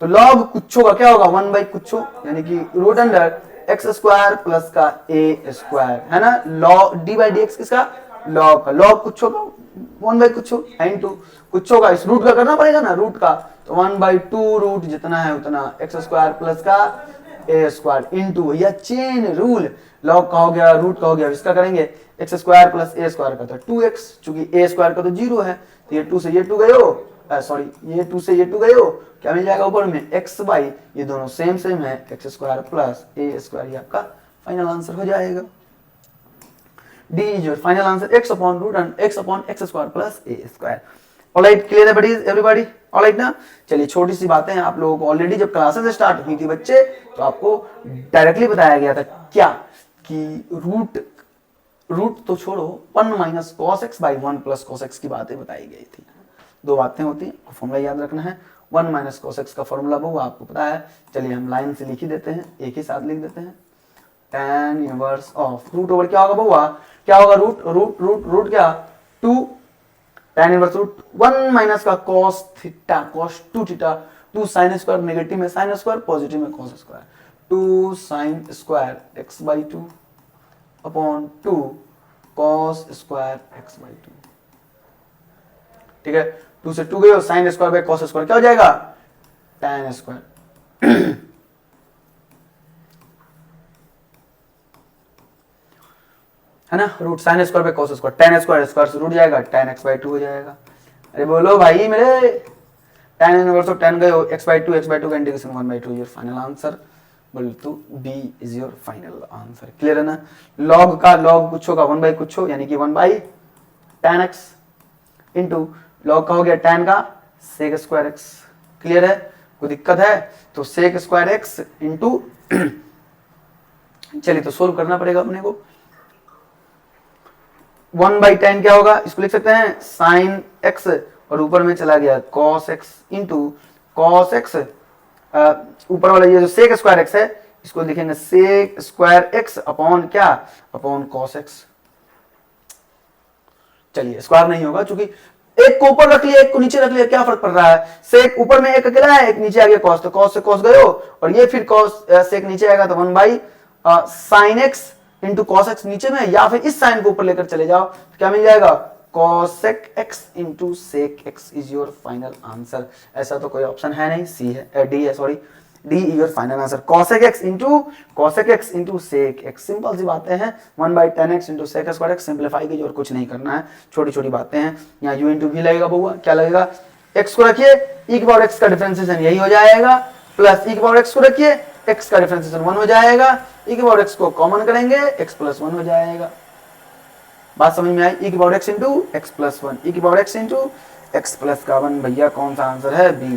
तो लॉग कुछ का क्या होगा, 1 बाई कुछ, यानी कि root under X square plus का ए स्क्वायर, है ना। Log D by D X किसका, लॉग का, लॉग कुछ का 1 बाई कुछ इंटू कुछ का इस रूट का करना पड़ेगा ना, रूट का, तो 1 बाई 2 रूट जितना है उतना एक्स स्क्वायर प्लस का ए स्क्वायर इंटू भैया चेन रूल, लॉग का हो गया रूट का हो गया, इसका करेंगे x square plus A square का तो 2x, चूंकि ए स्क्वायर का तो 0 है, तो ये 2 से ये 2 गए हो, सॉरी ये 2 से ये 2 गए हो, क्या मिल जाएगा ऊपर में x बाई, ये दोनों सेम सेम है, x square plus A square, ये आपका फाइनल आंसर हो जाएगा। D is your final answer, x upon root and x upon x square plus a square. Alright, clear है buddies, everybody? ऑलराइट ना। चलिए छोटी सी बातें हैं, आप लोगों को ऑलरेडी जब क्लासेस स्टार्ट हुई थी बच्चे, तो आपको डायरेक्टली बताया गया था क्या कि रूट तो छोड़ो, 1 minus cos x by 1 plus cos x की बातें बताई गई थी। दो बातें होती हैं, फॉर्मूला याद रखना है। 1 माइनस कॉस एक्स का फॉर्मूला वो आपको पता है, चलिए हम लाइन से लिख ही देते हैं, एक ही साथ लिख देते हैं। tan inverse of root over क्या होगा बउआ, क्या होगा रूट रूट रूट रूट क्या 2, tan इनवर्स रूट 1 माइनस का cos theta cos 2 theta, 2 sin square, negative में sin स्क्वायर, पॉजिटिव में cos square, 2 sin square x by 2 upon 2 cos square x by 2, ठीक है। 2 से 2 गए और sin square by cos square क्या हो जाएगा, tan स्क्वायर है ना, root sine square by cos square, tan square square से रूट जाएगा, tan x बाई 2 हो जाएगा। अरे बोलो भाई मेरे, tan इनवर्स ऑफ tan गए हो x बाई 2 का integration 1 by 2, your final answer, बोल तो B is your final answer. Clear है ना। लॉग का लॉग कुछ होगा 1 बाई कुछ हो, यानी कि 1 by tan x into log का हो गया tan का sec स्क्वायर x। क्लियर है, कोई दिक्कत है तो sec स्क्वायर x इंटू चलिए तो सोल्व करना पड़ेगा अपने को। 1 बाई 10 क्या होगा, इसको लिख सकते हैं साइन x और ऊपर में चला गया cos x into cos x, ऊपर वाला ये जो सेक स्क्वायर x है इसको लिखेंगे सेक स्क्वायर x अपॉन क्या, अपॉन cos x। चलिए स्क्वायर नहीं होगा, चूंकि एक को ऊपर रख लिया एक को नीचे रख लिया, क्या फर्क पड़ रहा है, सेक ऊपर में एक अकेला है, एक नीचे आ गया cos, तो cos से cos गए हो और ये फिर cos सेक नीचे आएगा तो 1 by sine x into cos x नीचे में, या फिर इस साइन को ऊपर लेकर चले जाओ तो क्या मिल जाएगा cosec x into sec x is your final answer. ऐसा तो कोई ऑप्शन है नहीं, सी है, डी है, sorry D is your final answer. cosec x into sec x, simple सी बातें हैं। 1 by 10x into sec square x, simplify कीजिए और कुछ नहीं करना है, छोटी छोटी बातें हैं। यहाँ u इंटू भी लगेगा बउआ, क्या लगेगा, x को रखिए e की पावर x का डिफरेंशिएशन यही हो जाएगा, प्लस e की पावर x को रखिए x का डिफरेंशिएशन 1 हो जाएगा, e की पावर x को कॉमन करेंगे x प्लस 1 हो जाएगा। बात समझ में आई, e की power x into x plus 1, e की power x into x plus का 1, भैया कौन सा आंसर है, B.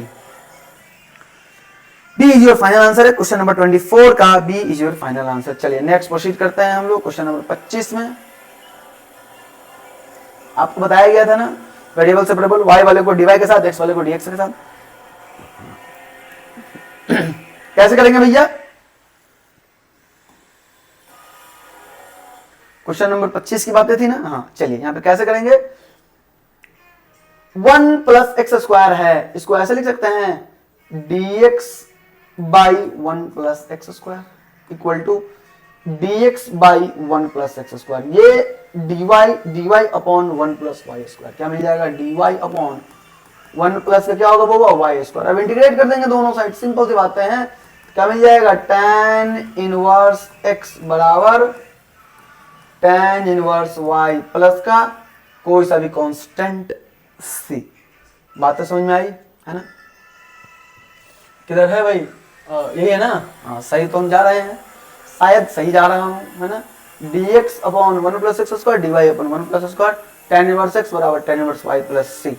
B is your final answer है क्वेश्चन नंबर 24 का, B is your final answer. चलिए नेक्स्ट प्रोसीड करते हैं हम लोग क्वेश्चन नंबर 25 में। आपको बताया गया था ना वेरिएबल सेपरेबल, y वाले को dy के साथ, x वाले को dx के साथ। कैसे करेंगे भैया, क्वेश्चन नंबर 25 की बातें थी ना, हाँ चलिए यहाँ पे कैसे करेंगे। 1 प्लस एक्स स्क्वायर है, इसको ऐसे लिख सकते हैं dx by 1 plus x square equal to dx by 1 plus x square, ये dy upon 1 plus Y square, क्या मिल जाएगा dy अपॉन 1 प्लस का क्या होगा वो वाई स्क्वायर। अब इंटीग्रेट कर देंगे दोनों साइड, सिंपल सी बातें हैं, क्या मिल जाएगा tan इनवर्स x बराबर tan इनवर्स y प्लस का कोई सा भी कांस्टेंट c। बातें समझ में आई है ना, किधर है भाई, यही है ना, हाँ सही तो हम जा रहे हैं, शायद सही जा रहा हूं, है ना। dx upon 1 plus x square dy upon 1 plus square tan inverse x बराबर tan inverse y plus c,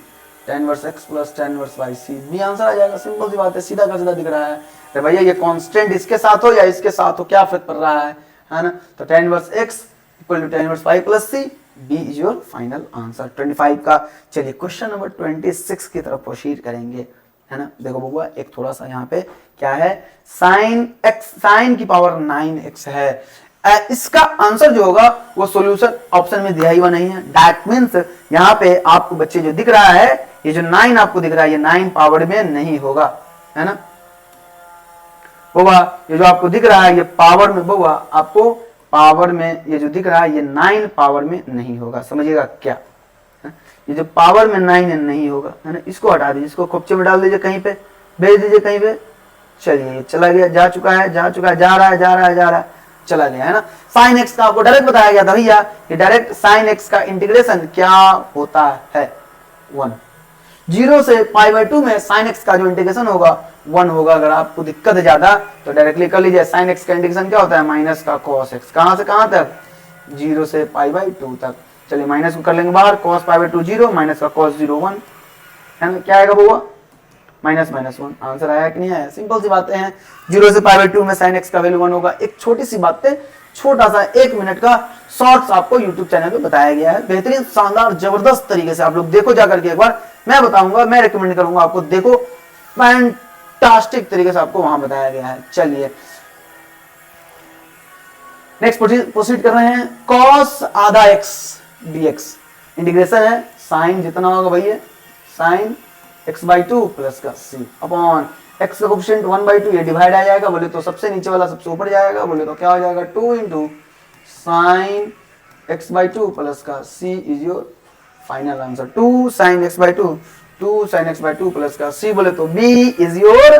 tan inverse x plus tan inverse y c, B answer आ जाएगा। सिंपल सी बात है, सीधा का सीधा दिख रहा है। तो भैया ये कांस्टेंट इसके साथ हो या इसके साथ हो, क्या फर्क पड़ रहा है ना। तो tan inverse x equal to tan inverse y plus c, B is your final answer 25 का। चलिए क्वेश्चन नंबर 26 की तरफ प्रोसीड करेंगे, है ना। देखो बबुआ एक थोड़ा सा यहाँ पे क्या है, साइन x, साइन की पावर 9x है, इसका आंसर जो होगा वो सॉल्यूशन ऑप्शन में दिया ही हुआ नहीं है। दैट मींस यहाँ पे आपको बच्चे जो दिख रहा है, ये जो 9 आपको दिख रहा है, ये 9 पावर में नहीं होगा, है ना बउआ। ये जो आपको दिख रहा है ये पावर में, बउआ आपको पावर में ये जो दिख रहा है ये 9 पावर में नहीं होगा, समझिएगा क्या, ये जो पावर में 9 नहीं होगा, है ना। इसको हटा दीजिए, इसको खोपचे में डाल दीजिए, कहीं पे भेज दीजिए कहीं पे। चलिए चला गया, जा चुका है, जा रहा है, चला गया, है ना। साइन एक्स का आपको डायरेक्ट बताया गया था भैया कि डायरेक्ट साइन एक्स का इंटीग्रेशन क्या होता है 1। 0 से π/2 में साइन एक्स का जो इंटीग्रेशन होगा 1 होगा। अगर आपको दिक्कत है ज्यादा तो डायरेक्टली कर लीजिए, साइन एक्स का इंटीग्रेशन क्या होता है, माइनस का कॉस एक्स। कहां से कहां तक, 0 से π/2 तक। चलिए माइनस को कर लेंगे बाहर, cos π/2 0, माइनस का cos 0 1, है ना। क्या आएगा बउआ, माइनस 1। आंसर आया कि नहीं आया, सिंपल सी बातें हैं। 0 से π/2 में sin x का वैल्यू 1 होगा। एक छोटी सी बातें, छोटा सा 1 मिनट का शॉर्ट्स आपको YouTube चैनल पे बताया गया है, बेहतरीन शानदार जबरदस्त तरीके से। आप लोग देखो जाकर के एक बार, मैं बताऊंगा, मैं रिकमेंड करूंगा आपको, देखो फैंटास्टिक तरीके से आपको वहां बताया गया है। चलिए नेक्स्ट प्रोसीड कर रहे हैं। cos आधा x dx इंटीग्रेशन है, साइन जितना होगा भैया साइन x/2 प्लस का c अपॉन x का कोएफिशिएंट 1/2, ये डिवाइड आ जाएगा, बोले तो सबसे नीचे वाला सबसे ऊपर जाएगा, बोले तो क्या हो जाएगा 2 इंटू साइन x/2 प्लस का c is your final answer. 2 sine x/2 plus का c, बोले तो b is your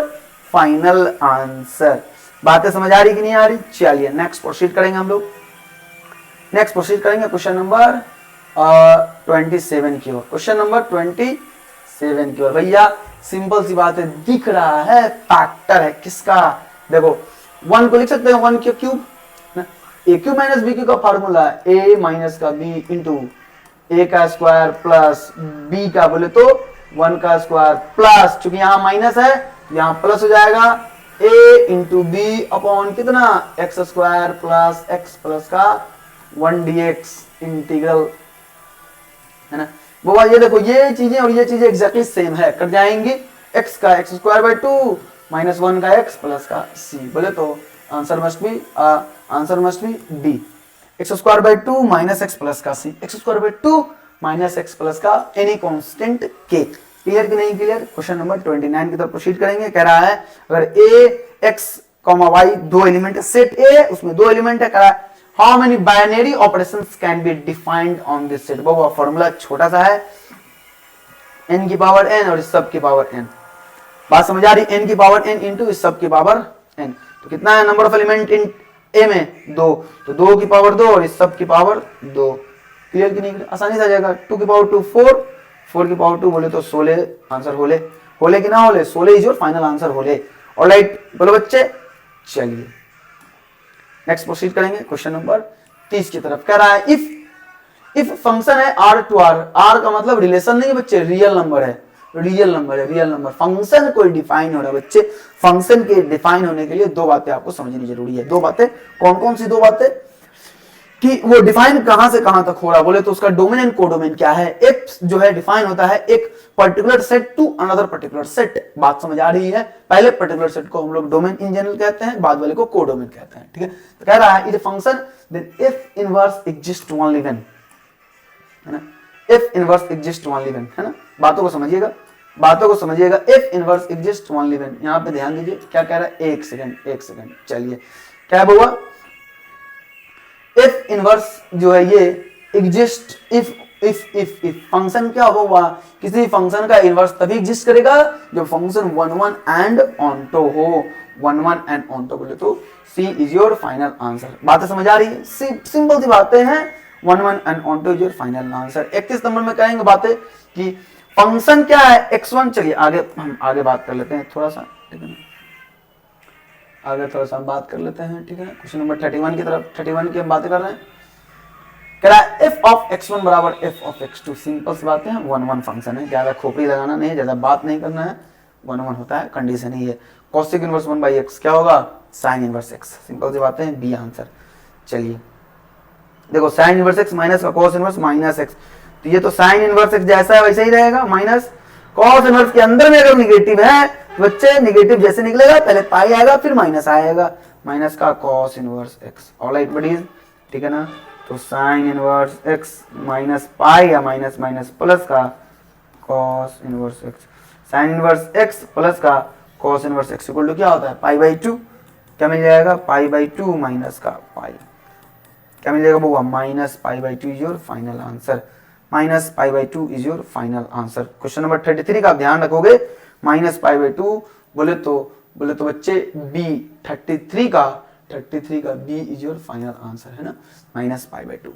final answer. बातें समझ आ रही कि नहीं आ रही। चलिए नेक्स्ट प्रोसीड करेंगे हम लोग। नेक्स्ट प्रोसीड करेंगे क्वेश्चन नंबर 27 की ओर। क्वेश्चन नंबर 27 की ओर भैया सिंपल सी बात है, दिख रहा है फैक्टर है किसका, देखो 1 को लिख सकते हैं 1 के cube, a cube minus B cube का फार्मूला ए माइनस का बी इंटू ए का स्क्वायर प्लस बी का बोले तो 1 का स्क्वायर प्लस, चूंकि यहाँ माइनस है यहाँ प्लस हो जाएगा, ए इंटू बी अपॉन कितना x square plus x plus का 1 dx इंटीग्रल, है ना। वो ये देखो ये चीजें और ये चीजें एग्जैक्टली सेम है, कर जाएंगी। x का x² माइनस 1 का x प्लस का c, बोले तो answer must B D, x² minus x plus का c, x² minus x plus का एनी कांस्टेंट k। क्लियर कि नहीं क्लियर। क्वेश्चन नंबर 29 की तरफ प्रोसीड करेंगे। कह रहा है अगर a x, y 2 एलिमेंट है, सेट a उसमें 2 एलिमेंट है, कह रहा है how many binary operations can be defined on this set. वो फॉर्मूला छोटा सा है, n की पावर n और इस सब की पावर n। बात समझ आ रही, n की पावर n इंटू इस सब की पावर n, तो कितना है number of element in a में 2, तो 2 की पावर 2 और इस सब की पावर 2। क्लियर कि नहीं, आसानी से आ जाएगा। 2 की पावर 2 4, 4 की पावर 2 बोले तो 16, आंसर होले कि ना होले, 16 इज योर फाइनल आंसर होले। ऑलराइट बोलो बच्चे। चलिए नेक्स्ट प्रोसीड करेंगे क्वेश्चन नंबर 30 की तरफ। कह रहा है इफ फंक्शन है r टू r, r का मतलब रिलेशन नहीं बच्चे, रियल नंबर है, रियल नंबर। फंक्शन कोई डिफाइन हो रहा है बच्चे, फंक्शन के डिफाइन होने के लिए 2 बातें आपको समझनी जरूरी है। 2 बातें, कौन सी 2 बातें, कि वो डिफाइन कहां से कहां तक हो रहा, बोले तो उसका डोमेन एंड कोडोमेन क्या है। एक जो है डिफाइन होता है एक particular set to another particular set. बात समझ आ रही है। पहले पर्टिकुलर सेट को हम लोग डोमेन इन जनरल कहते हैं, बाद वाले को कोडोमेन कहते हैं, ठीक है। तो कह रहा है is a function then if inverse exist only when, है ना, if inverse exist only when, है ना। बातों को समझिएगा, if inverse exist only when. यहां पे ध्यान दीजिए क्या कह रहा है, एक सेकंड। चलिए क्या हुआ, इफ इनवर्स जो है ये एग्जिस्ट, इफ फंक्शन क्या होगा, किसी फंक्शन का इनवर्स तभी एग्जिस्ट करेगा जब फंक्शन 1 1 एंड ऑनटो हो। 1 1 एंड ऑनटो बोले तो C is your final answer. बातें समझ आ रही है, सिंपल सी बातें हैं। 1 1 and onto is your final answer. 31 number में कहेंगे बातें कि फंक्शन क्या है x1। चलिए हम आगे बात कर लेते हैं थोड़ा सा, ठीक है, आगे थोड़ा सा बात कर लेते हैं, ठीक है। क्वेश्चन नंबर 31 की तरफ, 31 की हम बातें कर रहे हैं। कह रहा है f ऑफ x1 बराबर f ऑफ x2। सिंपल सी बातें हैं, 1 1 फंक्शन है, ज्यादा खोपड़ी लगाना नहीं है, ज्यादा बात नहीं करना है, 1 1 होता है, कंडीशन ही है। cosec इनवर्स 1/x क्या होगा, sin इनवर्स x। सिंपल सी बातें हैं, बी आंसर। चलिए देखो sin इनवर्स x माइनस का cos इनवर्स माइनस x, तो ये तो sin इनवर्स x जैसा है वैसे ही रहेगा, माइनस cos इनवर्स के अंदर में अगर निगेटिव है बच्चे नेगेटिव जैसे निकलेगा पहले पाई आएगा फिर माइनस आएगा, माइनस का cos inverse x. Alright buddies, ठीक है ना। तो sine inverse x minus pi या माइनस माइनस प्लस का cos inverse x. Sine inverse x plus का cos inverse x equal to क्या होता है पाई बाई टू। क्या मिल जाएगा पाई बाई टू माइनस का पाई, क्या मिल जाएगा बुआ minus pi by two is your final answer. Minus pi by two is your final answer. Question number 33 का आप ध्यान रखोगे, माइनस पाई बाई टू बोले तो बच्चे बी 33 का B is your final answer है ना, माइनस पाई बाई टू।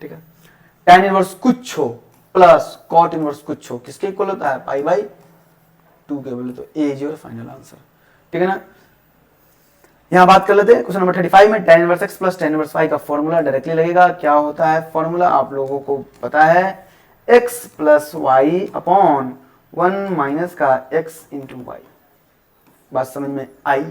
ठीक है, tan इनवर्स कुछ हो प्लस कॉट इनवर्स कुछ हो किसके इक्वल होता है पाई बाई टू के, बोले तो ए इज योर फाइनल आंसर। ठीक है ना। यहां बात कर लेते हैं क्वेश्चन नंबर 35 में tan inverse x plus tan inverse y का फॉर्मूला डायरेक्टली लगेगा। क्या होता है फॉर्मूला आप लोगों को पता है, x plus Y upon 1 minus का x इंटू वाई। बात समझ में आई।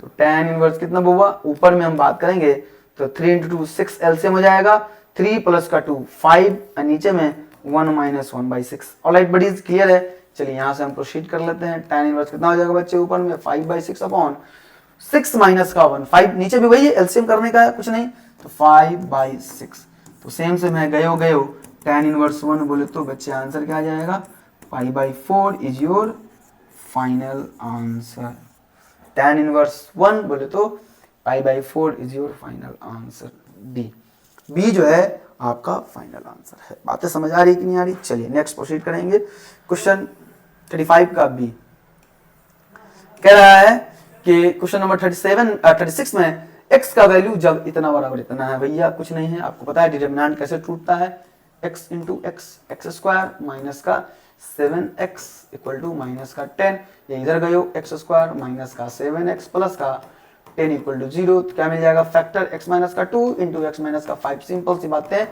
तो tan इनवर्स कितना हुआ, ऊपर में हम बात करेंगे तो 3 इंटू 2 6 एलसीएम हो जाएगा, 3 प्लस का 2 5 और नीचे में 1 माइनस 1/6। ऑलराइट बडीज, क्लियर है। चलिए यहां से हम प्रोसीड कर लेते हैं। tan इनवर्स कितना हो जाएगा बच्चे, ऊपर में 5/6 अपॉन 6 माइनस का 1 5, नीचे भी वही है, एलसीएम करने का है कुछ नहीं, तो 5/6। तो सेम से मैं गयो tan इनवर्स 1 बोले तो बच्चे आंसर क्या आ जाएगा π/4 is your final answer. tan inverse 1 बोले तो π/4 is your final answer. B जो है आपका फाइनल आंसर है। बातें समझ आ रही कि नहीं आ रही। चलिए नेक्स्ट प्रोसीड करेंगे। क्वेश्चन 35 का बी कह रहा है कि क्वेश्चन नंबर 36 में x का वैल्यू जब इतना बराबर इतना है, भैया कुछ नहीं है, आपको पता है डिटरमिनेंट कैसे टूटता है, x into x square minus का 7x इक्वल टू माइनस का 10, ये इधर गयो एक्स स्क्वायर माइनस का 7x प्लस का 10 इक्वल टू 0। तो क्या मिल जाएगा फैक्टर x माइनस का 2 इंटू एक्स माइनस का 5। सिंपल सी बात है,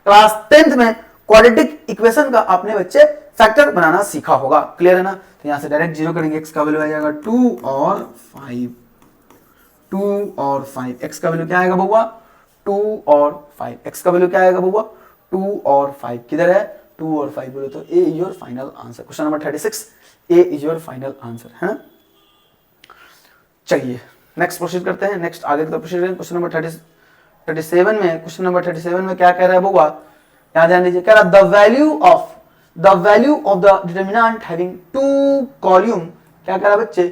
क्लास 10th में क्वाड्रेटिक इक्वेशन का आपने बच्चे फैक्टर बनाना सीखा होगा, क्लियर है ना। तो यहां से डायरेक्ट जीरो करेंगे, x का वैल्यू आ जाएगा 2 और 5, 2 और 5। x का वैल्यू क्या आएगा बउआ 2 और 5, x का वैल्यू क्या आएगा बउआ 2 और 5। किधर है 2 और 5 बोले तो a is your final answer. Question number 36 a is your final answer है ना। चलिए नेक्स्ट प्रोसीड करते हैं, नेक्स्ट आगे की तरफ प्रोसीड करें। क्वेश्चन नंबर 37 में क्या कह रहा है बउआ, यहां ध्यान दीजिए, कह रहा the value of the determinant having 2 column, क्या कह रहा है बच्चे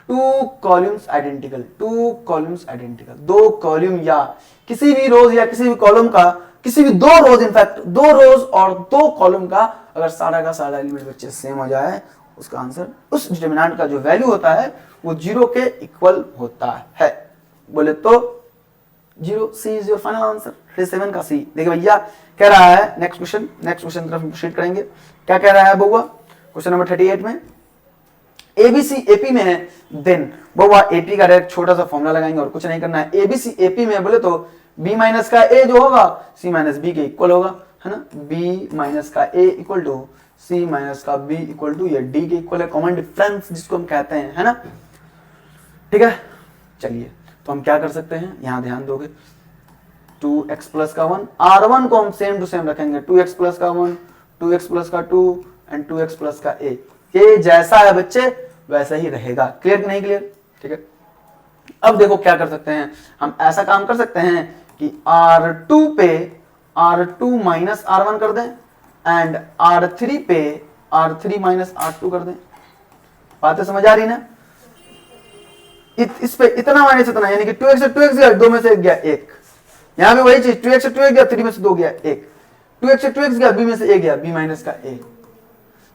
2 columns identical, 2 columns identical, 2 column या किसी भी रोज या किसी भी कॉलम का, किसी भी 2 रोज, इनफैक्ट 2 रोज और 2 कॉलम का अगर सारा का सारा एलिमेंट बच्चे सेम हो जाए, उसका आंसर, उस डिटरमिनेंट का जो वैल्यू होता है वो 0 के इक्वल होता है। बोले तो 0, सी इज योर फाइनल आंसर। 37 का सी। देखिए भैया कह रहा है नेक्स्ट क्वेश्चन तरफ प्रोसीड करेंगे। क्या कह रहा है बउआ क्वेश्चन नंबर 38 में, एबीसी एपी में है, देन बउआ एपी का डायरेक्ट छोटा सा फॉर्मूला लगाएंगे और कुछ नहीं करना है। एबीसी एपी में बोले तो बी माइनस का ए जो होगा सी माइनस बी के इक्वल होगा, है ना। बी माइनस का ए इक्वल टू सी माइनस का बी इक्वल टू, ये डी के इक्वल है, कॉमन डिफरेंस जिसको हम कहते हैं, है ना। ठीक है, चलिए तो हम क्या कर सकते हैं, यहां ध्यान दोगे 2x प्लस का 1, r1 को हम सेम टू सेम रखेंगे, 2x प्लस का 1, 2x प्लस का 2 एंड 2x प्लस का a। ये जैसा है बच्चे वैसा ही रहेगा, क्लियर कि नहीं क्लियर। ठीक है, अब देखो क्या कर सकते हैं, हम ऐसा काम कर सकते हैं कि r2 पे r2 माइनस r1 कर दें एंड r3 पे r3 माइनस r2 कर दें। बातें समझ आ रही ना। इस पे इतना माइनस इतना, यानी कि 2x से 2x गया, 2 में से 1 गया 1। यहां भी वही चीज, 2x से 2x गया, 3 में से 2 गया 1। 2x से 2x गया, b में से a गया, b माइनस का a।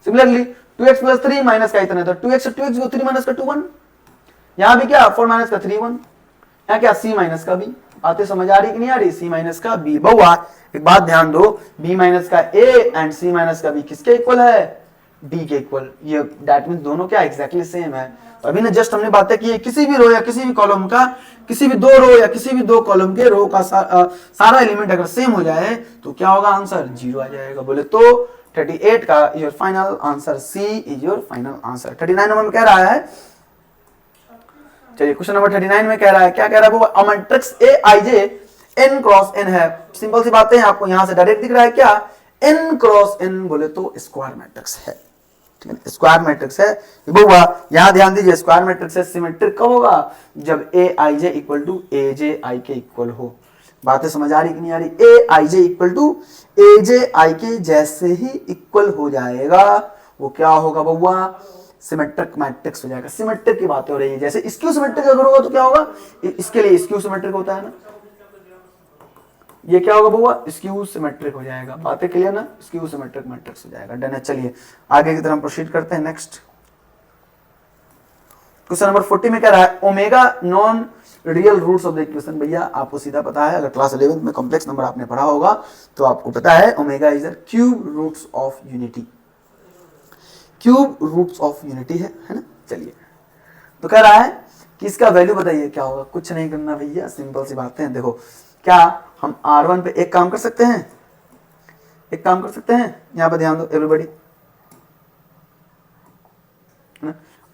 Similarly 2x plus 3 minus का इतना, तो 2x से 2x गया, 3 माइनस का 2 1। यहां भी क्या 4 माइनस का 3 1। यहां क्या c माइनस का b। बातें समझ आ रही कि नहीं आ रही, c माइनस का b। बउआ एक बात ध्यान दो, b माइनस का a एंड c माइनस का b किसके इक्वल है, d के इक्वल। ये दैट मींस दोनों क्या एग्जैक्टली सेम है। तो अभी ना जस्ट हमने बातें की है, किसी भी रो या किसी भी कॉलम का, किसी भी 2 रो या किसी भी 2 कॉलम के रो का सारा एलिमेंट अगर सेम हो जाए तो क्या होगा आंसर 0 आ जाएगा। बोले तो 38 का is your final answer, C is your final answer. 39 नंबर में कह रहा है, चलिए क्वेश्चन नंबर 39 में कह रहा है, क्या कह रहा है वो, a matrix A I J n cross n है। सिंपल सी बातें हैं, आपको यहां से डायरेक्ट दिख रहा है क्या n क्रॉस n, बोले तो स्क्वायर मैट्रिक्स है। ठीक है, स्क्वायर मैट्रिक्स है बहुआ। यहां ध्यान दीजिए स्क्वायर मैट्रिक्स है, सिमेट्रिक कब होगा, जब ए आई जे इक्वल टू ए जे आई के इक्वल हो। बातें समझ आ रही कि नहीं आ रही, ए आई जे इक्वल टू ए जे आई के जैसे ही इक्वल हो जाएगा वो क्या होगा बहुआ, सिमेट्रिक मैट्रिक्स हो जाएगा। सिमेट्रिक की बातें हो रही है, जैसे स्क्यू सिमेट्रिक अगर होगा तो क्या होगा, इसके लिए स्क्यू सिमेट्रिक होता है ना, ये क्या होगा बुआ, स्क्यू सिमेट्रिक हो जाएगा। बातें क्लियर ना, स्क्यू सिमेट्रिक मैट्रिक्स हो जाएगा। डन है, चलिए आगे की तरफ प्रोसीड करते हैं। नेक्स्ट क्वेश्चन नंबर 40 में क्या रहा है, omega non real roots of the equation. भैया आपको सीधा पता है, अगर क्लास 11 में कॉम्प्लेक्स नंबर आपने पढ़ा होगा तो आपको पता है omega is the cube roots of unity, cube roots of unity है ना। चलिए तो कह रहा है कि इसका वैल्यू बताइए क्या होगा। कुछ नहीं करना भैया, सिंपल सी बातें हैं। देखो क्या हम R1 पे एक काम कर सकते हैं, एक काम कर सकते हैं, यहां पे ध्यान दो एवरीबॉडी।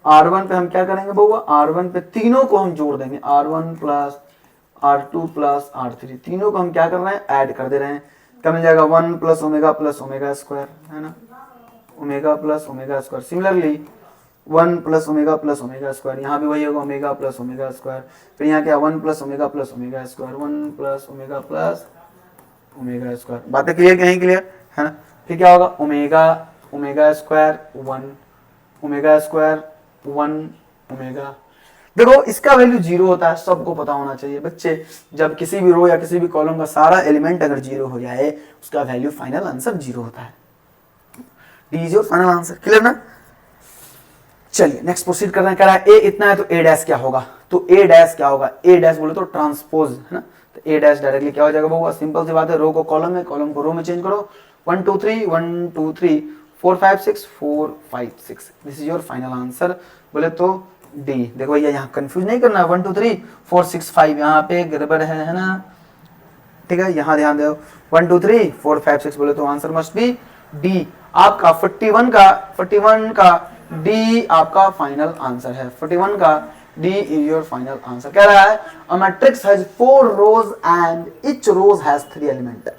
R1 पे हम क्या करेंगे बउआ, R1 पे तीनों को हम जोड़ देंगे, R1 plus R2 plus R3, तीनों को हम क्या कर रहे हैं, ऐड कर दे रहे हैं। क्या मिल जाएगा, 1 प्लस ओमेगा स्क्वायर, है ना, omega plus omega square. Similarly 1 plus omega square, यहाँ भी वही होगा ओमेगा प्लस ओमेगा स्क्वायर। फिर यहाँ क्या 1 plus omega square, 1 plus omega square. बातें क्लियर कि नहीं क्लियर, है ना। फिर क्या होगा omega square 1 omega square 1 omega. देखो इसका वैल्यू 0 होता है, सबको पता होना चाहिए बच्चे। जब किसी भी रो या किसी भी कॉलम का सारा एलिमेंट अगर 0 हो जाए उसका वैल्यू फाइनल आंसर 0 होता है। D is your final answer, clear ना। चलिए नेक्स्ट प्रोसीड कर रहे हैं। कह रहा है ए इतना है तो ए डैश क्या होगा, तो ए डैश क्या होगा, ए डैश बोले तो ट्रांसपोज, है ना। तो ए डैश डायरेक्टली क्या हो जाएगा वो, सिंपल सी बात है, रो को कॉलम में, कॉलम को रो में चेंज करो। 1 2 3 1 2 3 4 5 6 4 5 6, this is your final answer. बोले तो डी। देखो भैया यहाँ कंफ्यूज नहीं करना, 1 2 3 4 6 5 यहाँ पे गड़बड़ है ना, ठीक है। यहाँ ध्यान दो 1 2 3 4 5 6 बोले तो आंसर मस्ट बी डी। आपका 41 का डी आपका फाइनल आंसर है, 41 का D is your final answer. कह रहा है a matrix has 4 rows and each rows has 3 element.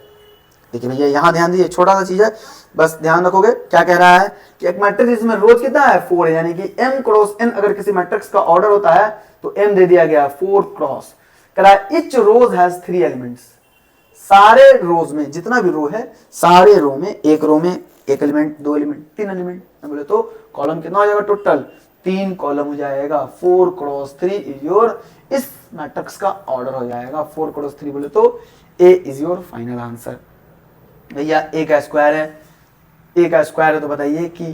देखिए भैया यहाँ ध्यान दीजिए, छोटा सा चीज है, बस ध्यान रखोगे। क्या कह रहा है कि एक मैट्रिक्स जिसमें रोज कितना है 4 है, यानी कि m क्रॉस n अगर किसी मैट्रिक्स का ऑर्डर होता है तो m दे दिया गया 4 क्रॉस। कह रहा है ईच रोज हैज 3 एलिमेंट्स, सारे रोज में जितना भी रो है, सारे रो में, एक रो में एक एलिमेंट, 2 एलिमेंट, 3 एलिमेंट। बोले तो कॉलम कितना हो जाएगा टोटल, 3 कॉलम हो जाएगा। 4 क्रॉस 3 इज योर, इस मैट्रिक्स का ऑर्डर हो जाएगा 4 क्रॉस 3। बोले तो ए इज योर फाइनल आंसर। भैया ए का स्क्वायर है, ए का स्क्वायर है तो बताइए कि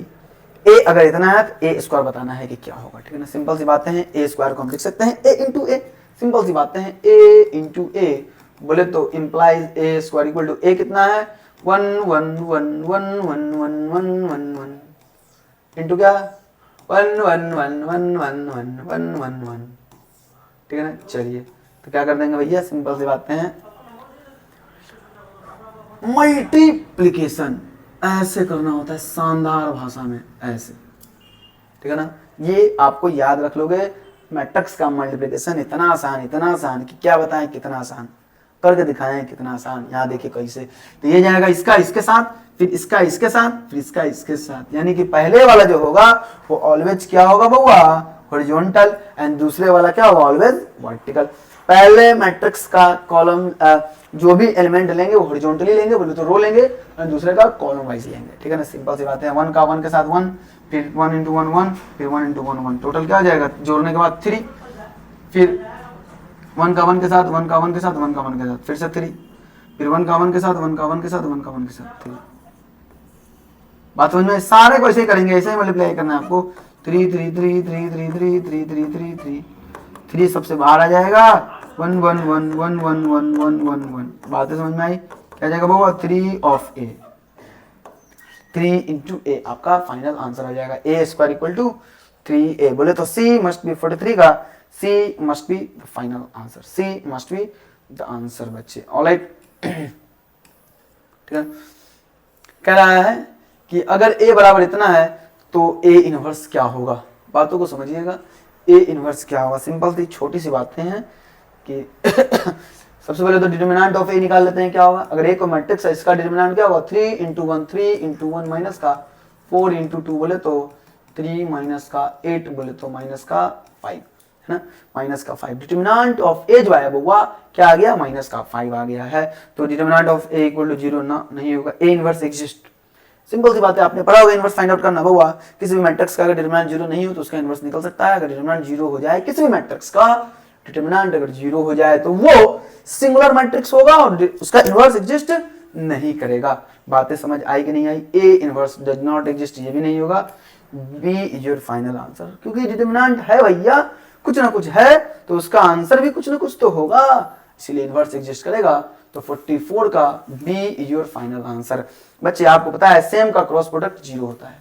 ए अगर इतना है तो ए स्क्वायर बताना है कि क्या होगा, ठीक है ना। सिंपल सी बातें हैं, ए स्क्वायर को हम लिख सकते हैं ए इंटू ए, सिंपल सी बातें हैं, ए इंटू ए बोले तो implies A square equal to A कितना है 1 1 1 1 1 1 1 1 1 इंटू क्या 1 1 1 1 1 1 1 1 1, ठीक है ना। चलिए तो क्या कर देंगे भैया, सिंपल सी बातें हैं, मल्टीप्लीकेशन ऐसे करना होता है शानदार भाषा में, ऐसे, ठीक है ना। ये आपको याद रख लोगे, मैट्रिक्स का मल्टीप्लिकेशन इतना आसान कि क्या बताएं, कितना आसान करके दिखाएं, कितना आसान। यहाँ देखिए कैसे, तो ये जाएगा इसका इसके साथ, फिर इसका इसके साथ, फिर इसका इसके साथ, यानी कि पहले वाला जो होगा वो ऑलवेज क्या होगा बउआ, हॉरिजॉन्टल, एंड दूसरे वाला क्या होगा, ऑलवेज वर्टिकल। पहले मैट्रिक्स का कॉलम जो भी एलिमेंट लेंगे वो हॉरिजॉन्टली लेंगे, बोले तो रो लेंगे, और दूसरे का कॉलम वाइज लेंगे, ठीक है ना। सिंपल सी बात है, 1 का 1 के साथ 1, फिर 1 इंटू 1 1, फिर 1 इंटू 1 1, टोटल क्या आ जाएगा, जोड़ने के बाद 3, फिर 1 का 1 के साथ 1 का 1 के साथ 1 का 1 के साथ, फिर से 3, फिर 1 का 1 के साथ 1 का 1 के साथ 1 का 1 के साथ 3। बात समझ में, सारे को ऐसे ही करेंगे, ऐसे ही मल्टीप्लाई करना है आपको। 3 3 3 3 3 3 3 3 3 3 3 सबसे बाहर आ जाएगा, 1 1 1 1 1 1 1 1 1। बातें समझ में आई, क्या जाएगा बाबा 3 ऑफ ए, 3 इंटू ए आपका फाइनल आंसर हो जाएगा। ए स्क्वायर इक्वल टू 3a, बोले तो सी मस्ट बी 43 का, C must be the final answer, C must be the answer बच्चे, ऑलराइट, ठीक है। कह रहा है कि अगर a बराबर इतना है तो a इनवर्स क्या होगा, बातों को समझिएगा, a इनवर्स क्या होगा। सिंपल सी छोटी सी बातें हैं कि सबसे पहले तो डिटरमिनेंट ऑफ a निकाल लेते हैं, क्या होगा। अगर a को मैट्रिक्स है, इसका डिटरमिनेंट क्या होगा 3 इंटू 1 3 इंटू 1 माइनस का 4 इंटू 2 बोले तो 3 माइनस का 8 बोले तो माइनस का 5, है ना, माइनस का 5। डिटर्मिनेंट ऑफ ए जो है वो क्या आ गया, माइनस का 5 आ गया है। तो determinant of A equal to 0 ना नहीं होगा, ए इनवर्स एग्जिस्ट। सिंपल सी बात है, आपने पढ़ा होगा इनवर्स फाइंड आउट करना हुआ। किसी भी मैट्रिक्स का अगर डिटर्मिनेंट 0 नहीं हो तो उसका इनवर्स निकल सकता है। अगर डिटर्मिनेंट 0 हो जाए किसी भी मैट्रिक्स का, डिटर्मिनेंट अगर 0 हो जाए तो वो सिंगुलर मैट्रिक्स होगा और उसका इनवर्स एग्जिस्ट नहीं करेगा। बातें समझ आई कि नहीं आई? A inverse does not exist, ये भी नहीं होगा। B is your final answer, क्योंकि डिटर्मिनेंट है भैया, कुछ ना कुछ है तो उसका आंसर भी कुछ ना कुछ तो होगा, इसीलिए इनवर्स एग्जिस्ट करेगा। तो 44 का B is your final answer. बच्चे आपको पता है सेम का क्रॉस प्रोडक्ट 0 होता है,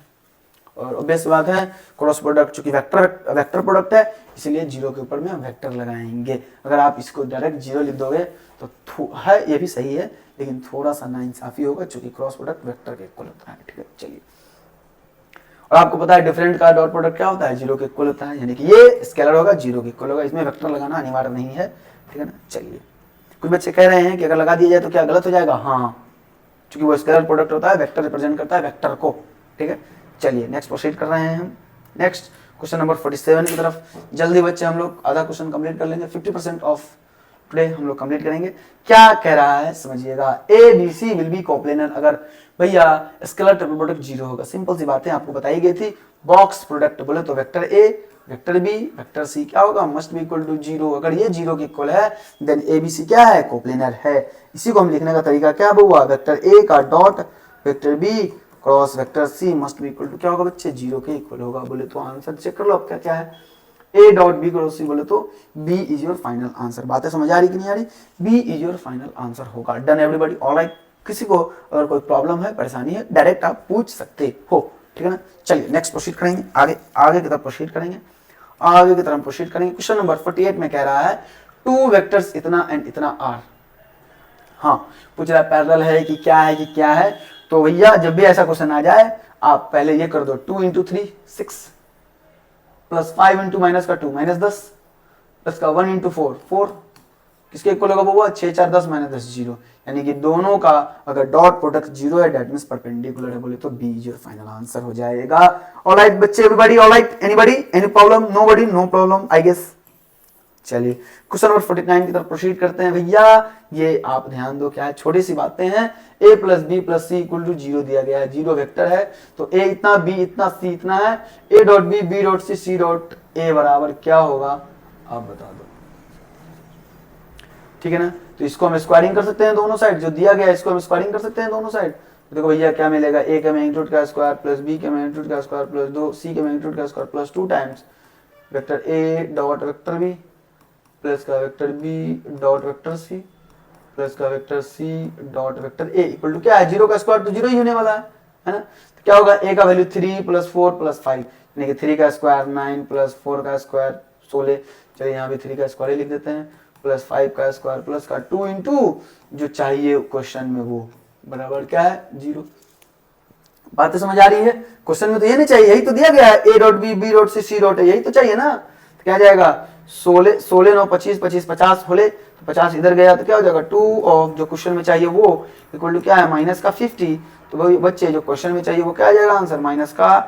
और ऑब्वियस बात है क्रॉस प्रोडक्ट चूंकि वेक्टर प्रोडक्ट है इसलिए 0 के ऊपर में हम वेक्टर लगाएंगे। अगर आप इसको डायरेक्ट 0 लिख दोगे तो है, ये भी सही है, लेकिन थोड़ा सा नाइंसाफी होगा चूंकि क्रॉस प्रोडक्ट वेक्टर के इक्वल होता है। ठीक है, चलिए। और आपको पता है डिफरेंट का डॉट प्रोडक्ट क्या होता है, 0 के इक्वल होता है, यानी कि ये स्केलर होगा 0 के इक्वल होगा, इसमें वेक्टर लगाना अनिवार्य नहीं है। ठीक है ना, चलिए। कुछ बच्चे कह रहे हैं कि अगर लगा दिया जाए तो क्या गलत हो जाएगा? हाँ, क्योंकि वो स्केलर प्रोडक्ट होता है, वेक्टर रिप्रेजेंट करता है वेक्टर को। ठीक है, चलिए नेक्स्ट प्रोसीड कर रहे हैं हम। नेक्स्ट क्वेश्चन नंबर 47 की तरफ जल्दी बच्चे हम लोग आधा क्वेश्चन कंप्लीट कर लेंगे। 50% ऑफ टुडे हम लोग कंप्लीट करेंगे। क्या कह रहा है समझिएगा, A B C will be coplanar अगर भैया स्केलर ट्रिपल प्रोडक्ट 0 होगा। सिंपल सी बातें आपको बताई गई थी। बॉक्स प्रोडक्ट बोले तो vector A, vector B, vector C क्या होगा, मस्ट बी इक्वल टू 0। अगर ये 0 के इक्वल है देन ए बी सी क्या है, कोप्लेनर है। इसी को हम लिखने का तरीका क्या हुआ, वेक्टर ए का dot vector B cross vector C must be equal to क्या होगा बच्चे, 0 के इक्वल होगा। बोले तो आंसर चेक कर लो अब क्या क्या है, A dot B cross C बोले तो B is your final answer. बातें समझ आ रही कि नहीं आ रही? B is your final answer होगा। Done everybody, alright. किसी को अगर कोई प्रॉब्लम है, परेशानी है, डायरेक्ट आप पूछ सकते हो। ठीक है ना, चलिए नेक्स्ट प्रोसीड करेंगे, आगे आगे की तरफ प्रोसीड करेंगे, आगे की तरफ प्रोसीड करेंगे। क्वेश्चन नंबर 48 में कह रहा है 2 वेक्टर्स इतना एंड इतना आर। हाँ, पूछ रहा है पैरेलल है कि क्या है कि क्या है। तो भैया जब भी ऐसा क्वेश्चन आ जाए आप पहले ये कर दो, 2 इंटू 3 6 प्लस 5 इंटू माइनस का 2 माइनस 10 प्लस का 1 इंटू 4 4 किसके इक्वल होगा वो 6 4 10 माइनस 10 0। यानी कि दोनों का अगर डॉट प्रोडक्ट 0 है दैट मींस परपेंडिकुलर है, बोले तो B is your final answer हो जाएगा। ऑलराइट बच्चे, everybody alright, anybody any problem, nobody no problem I guess. चलिए क्वेश्चन नंबर 49 की तरफ प्रोसीड करते हैं। भैया ये आप ध्यान दो, क्या है, छोटी सी बातें हैं। a plus B plus C equal to 0 दिया गया है, 0 वेक्टर है तो a इतना, b इतना, c इतना है। a dot B, b dot C, c dot a बराबर क्या होगा आप बता दो। ठीक है ना, तो इसको हम स्क्वायरिंग कर सकते हैं दोनों साइड, जो दिया गया है इसको हम स्क्वायरिंग कर सकते हैं दोनों साइड। तो देखो भैया क्या मिलेगा, a के मैग्नीट्यूड का स्क्वायर प्लस b के मैग्नीट्यूड का स्क्वायर प्लस 2 c के मैग्नीट्यूड का square plus 2 times vector a dot vector b plus का vector b dot vector c plus का vector c dot vector a equal to क्या है, 0 का स्क्वायर तो 0 ही होने वाला है ना। तो क्या होगा, a का वैल्यू 3 प्लस 4 प्लस 5 यानी कि 3 का स्क्वायर 9 प्लस 4 का स्क्वायर 16। चलिए यहाँ भी 3 का स्क्वायर ही लिख देते हैं, प्लस 5 का स्क्वायर प्लस का 2 इंटू जो चाहिए क्वेश्चन में वो बराबर क्या है 0। बातें समझ आ रही है? क्वेश्चन में तो ये नहीं चाहिए, यही तो दिया गया है, a dot B, b dot C, c dot, यही तो चाहिए ना। तो क्या जाएगा 16 16 9 25 25 50 होले तो 50 इधर गया तो क्या हो जाएगा 2 ऑफ जो क्वेश्चन में चाहिए वो इक्वल टू क्या है माइनस का 50। तो वही बच्चे जो क्वेश्चन में चाहिए वो क्या आ जाएगा आंसर, माइनस का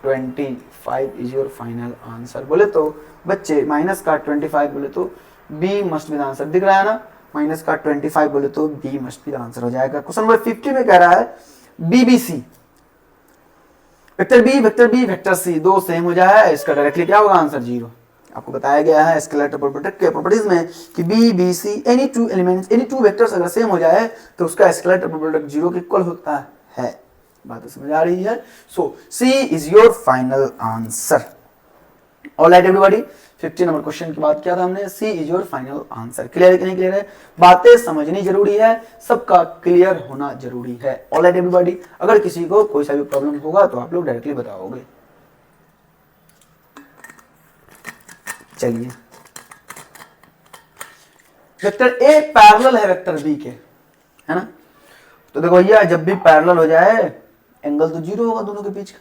25 इज योर फाइनल आंसर। बोले तो बच्चे माइनस का 25 बोले तो B must be the answer. दिख रहा है ना, माइनस का 25 बोले तो B must be the answer हो जाएगा। क्वेश्चन नंबर 50 में कह रहा है BBC vector B vector C दो सेम हो जाए, इसका डायरेक्टली क्या होगा आंसर 0। आपको बताया गया है स्केलर ट्रिपल प्रोडक्ट के प्रॉपर्टीज में कि B B C any two elements any two vectors अगर सेम हो जाए तो उसका स्केलर ट्रिपल प्रोडक्ट 0 के इक्वल होता है। बात समझ आ रही है? So C is your final answer. Alright everybody, 50 number question की बात किया था हमने, C is your final answer. Clear है कि नहीं क्लियर है? बातें समझनी जरूरी है, सबका क्लियर होना जरूरी है। ऑलराइट एवरीबॉडी, अगर किसी को कोई सा भी प्रॉब्लम होगा तो आप लोग डायरेक्टली बताओगे। चलिए, वेक्टर ए पैरेलल है वेक्टर बी के, है ना। तो देखो भैया जब भी पैरेलल हो जाए एंगल तो 0 होगा दोनों के बीच का,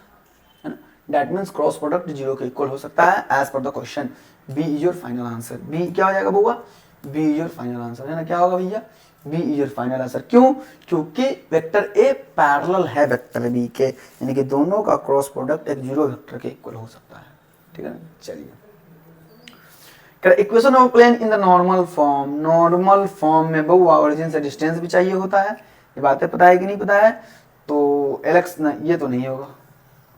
है ना। दैट मींस क्रॉस प्रोडक्ट 0 के इक्वल हो सकता है as per the question. B is your final answer. B क्या हो जाएगा बुआ, B is your final answer, है ना। क्या होगा भैया, B is your final answer. क्यों? क्योंकि वेक्टर ए पैरेलल है वेक्टर बी के, यानी कि दोनों का क्रॉस प्रोडक्ट एक जीरो वेक्टर के इक्वल हो सकता है। ठीक है ना, चलिए equation of plane in the normal form. Normal form में बहुआ ओरिजिन से डिस्टेंस भी चाहिए होता है, ये बातें पता है कि नहीं पता है? तो एलएक्स ना, ये तो नहीं होगा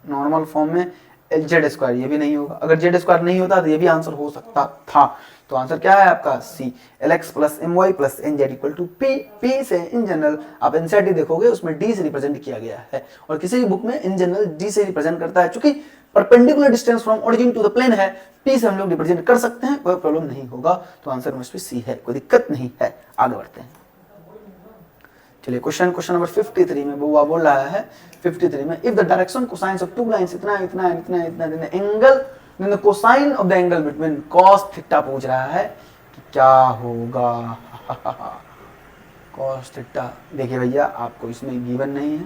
नॉर्मल फॉर्म में। जेड स्क्वायर ये भी नहीं होगा, अगर जेड स्क्वायर नहीं होता तो ये भी आंसर हो सकता था। तो आंसर क्या है आपका? C, l x plus m y plus n z equal to p. P से इन जनरल आप एनसीईआरटी देखोगे उसमें डी से रिप्रेजेंट किया गया है, और किसी भी बुक में इन जनरल डी से रिप्रेजेंट करता है। चूंकि perpendicular distance from origin to the plane है, पी से हम लोग रिप्रेजेंट कर सकते हैं, कोई प्रॉब्लम नहीं होगा। तो आंसर मस्ट बी सी है, कोई दिक्कत नहीं है। आगे बढ़ते हैं, चलिए क्वेश्चन नंबर 53 में बुआ बोल रहा है 53 में, if the direction cosines of two lines इतना इतना इतना इतना then angle then the cosine of the angle between cos theta पूछ रहा है कि क्या होगा। कॉस थीटा, देखिए भैया आपको इसमें गिवन नहीं है,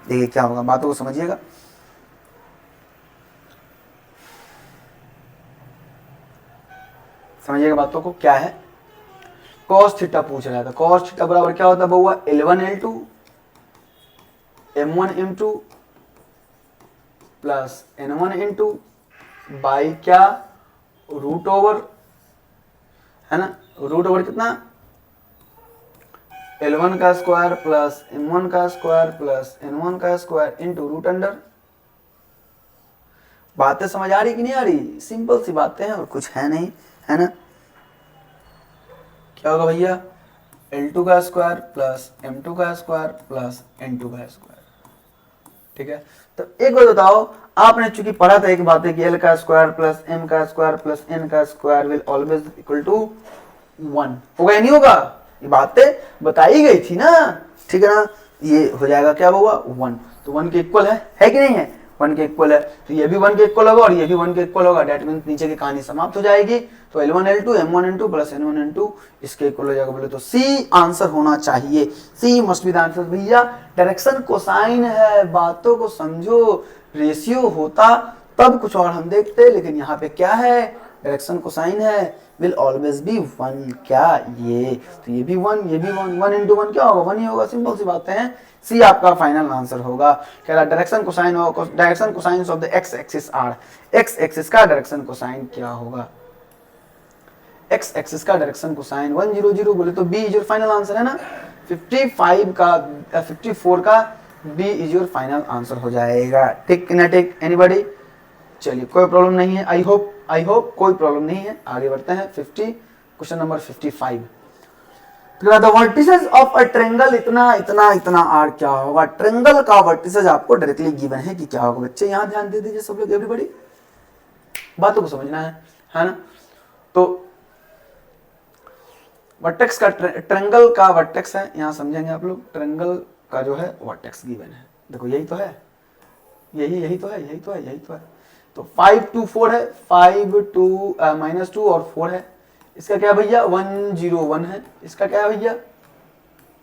देखिए क्या होगा, बातों को समझिएगा। समझिएगा बातों को, क्या है cos थीटा पूछ रहा था। cos थीटा बराबर क्या होता है बउआ? L1L2 M1 M2 plus N1 N2 by क्या? रूट ओवर, है ना, रूट ओवर कितना? L1 का स्क्वायर प्लस M1 का स्क्वायर प्लस N1 का स्क्वायर इंटू रूट अंडर। बातें समझ आ रही कि नहीं आ रही? सिंपल सी बातें हैं और कुछ है नहीं, है ना। क्या होगा भैया? L2 का स्क्वायर प्लस M2 का स्क्वायर प्लस N2 का स्क्वायर। ठीक है, तो एक बात बताओ, आपने चूंकि पढ़ा था एक बात है कि L का स्क्वायर प्लस M का स्क्वायर प्लस N का square will always equal to 1, होगा या नहीं होगा? ये बातें बताई गई थी ना, ठीक है ना। ये हो जाएगा क्या होगा? 1, तो 1 के इक्वल है कि नहीं है? 1 के इक्वल है, तो ये भी 1 के इक्वल होगा और ये भी 1 के इक्वल होगा। डेट मींस नीचे की कहानी समाप्त हो जाएगी। तो L1 L2 M1 N2 plus N1 N2 इसके इक्वल हो जाएगा। बोले तो सी आंसर होना चाहिए, सी मस्ट बी द आंसर। भैया डायरेक्शन कोसाइन है, बातों को समझो। रेशियो होता तब कुछ और हम देखते, लेकिन यहाँ पे क्या है? डायरेक्शन कोसाइन है, विल ऑलवेज बी 1। क्या ये? तो ये भी 1, ये भी 1, 1 इंटू 1 क्या होगा? 1 ही होगा। सिंपल सी बातें हैं, सी आपका फाइनल आंसर होगा। कह रहा direction cosine of the X axis are. X axis का डायरेक्शन कोसाइन क्या होगा? एक्स एक्सिस का डायरेक्शन कोसाइन 1 0 0, बोले तो B is your final answer, है ना। 54 का B is your final answer हो जाएगा। ठीक ना? ठीक, एनीबॉडी? चलिए कोई प्रॉब्लम नहीं है, आई होप कोई प्रॉब्लम नहीं है। आगे बढ़ते हैं, question number 55। The vertices of a triangle इतना इतना इतना आर क्या होगा? ट्रायंगल का वर्टिसेस आपको डायरेक्टली गिवन है कि क्या होगा। बच्चे यहाँ ध्यान दे दीजिए सब लोग, एवरीबॉडी, बातों को समझना है ना। तो वर्टेक्स का, ट्रायंगल का वर्टेक्स है, यहाँ समझेंगे आप लोग। ट्रायंगल का जो है वर्टेक्स गिवन है, देखो यही तो है, यही तो है। तो 5 2 4 है, 5 2 -2 और 4 है। इसका क्या भैया? 1 0 1 है। इसका क्या है भैया?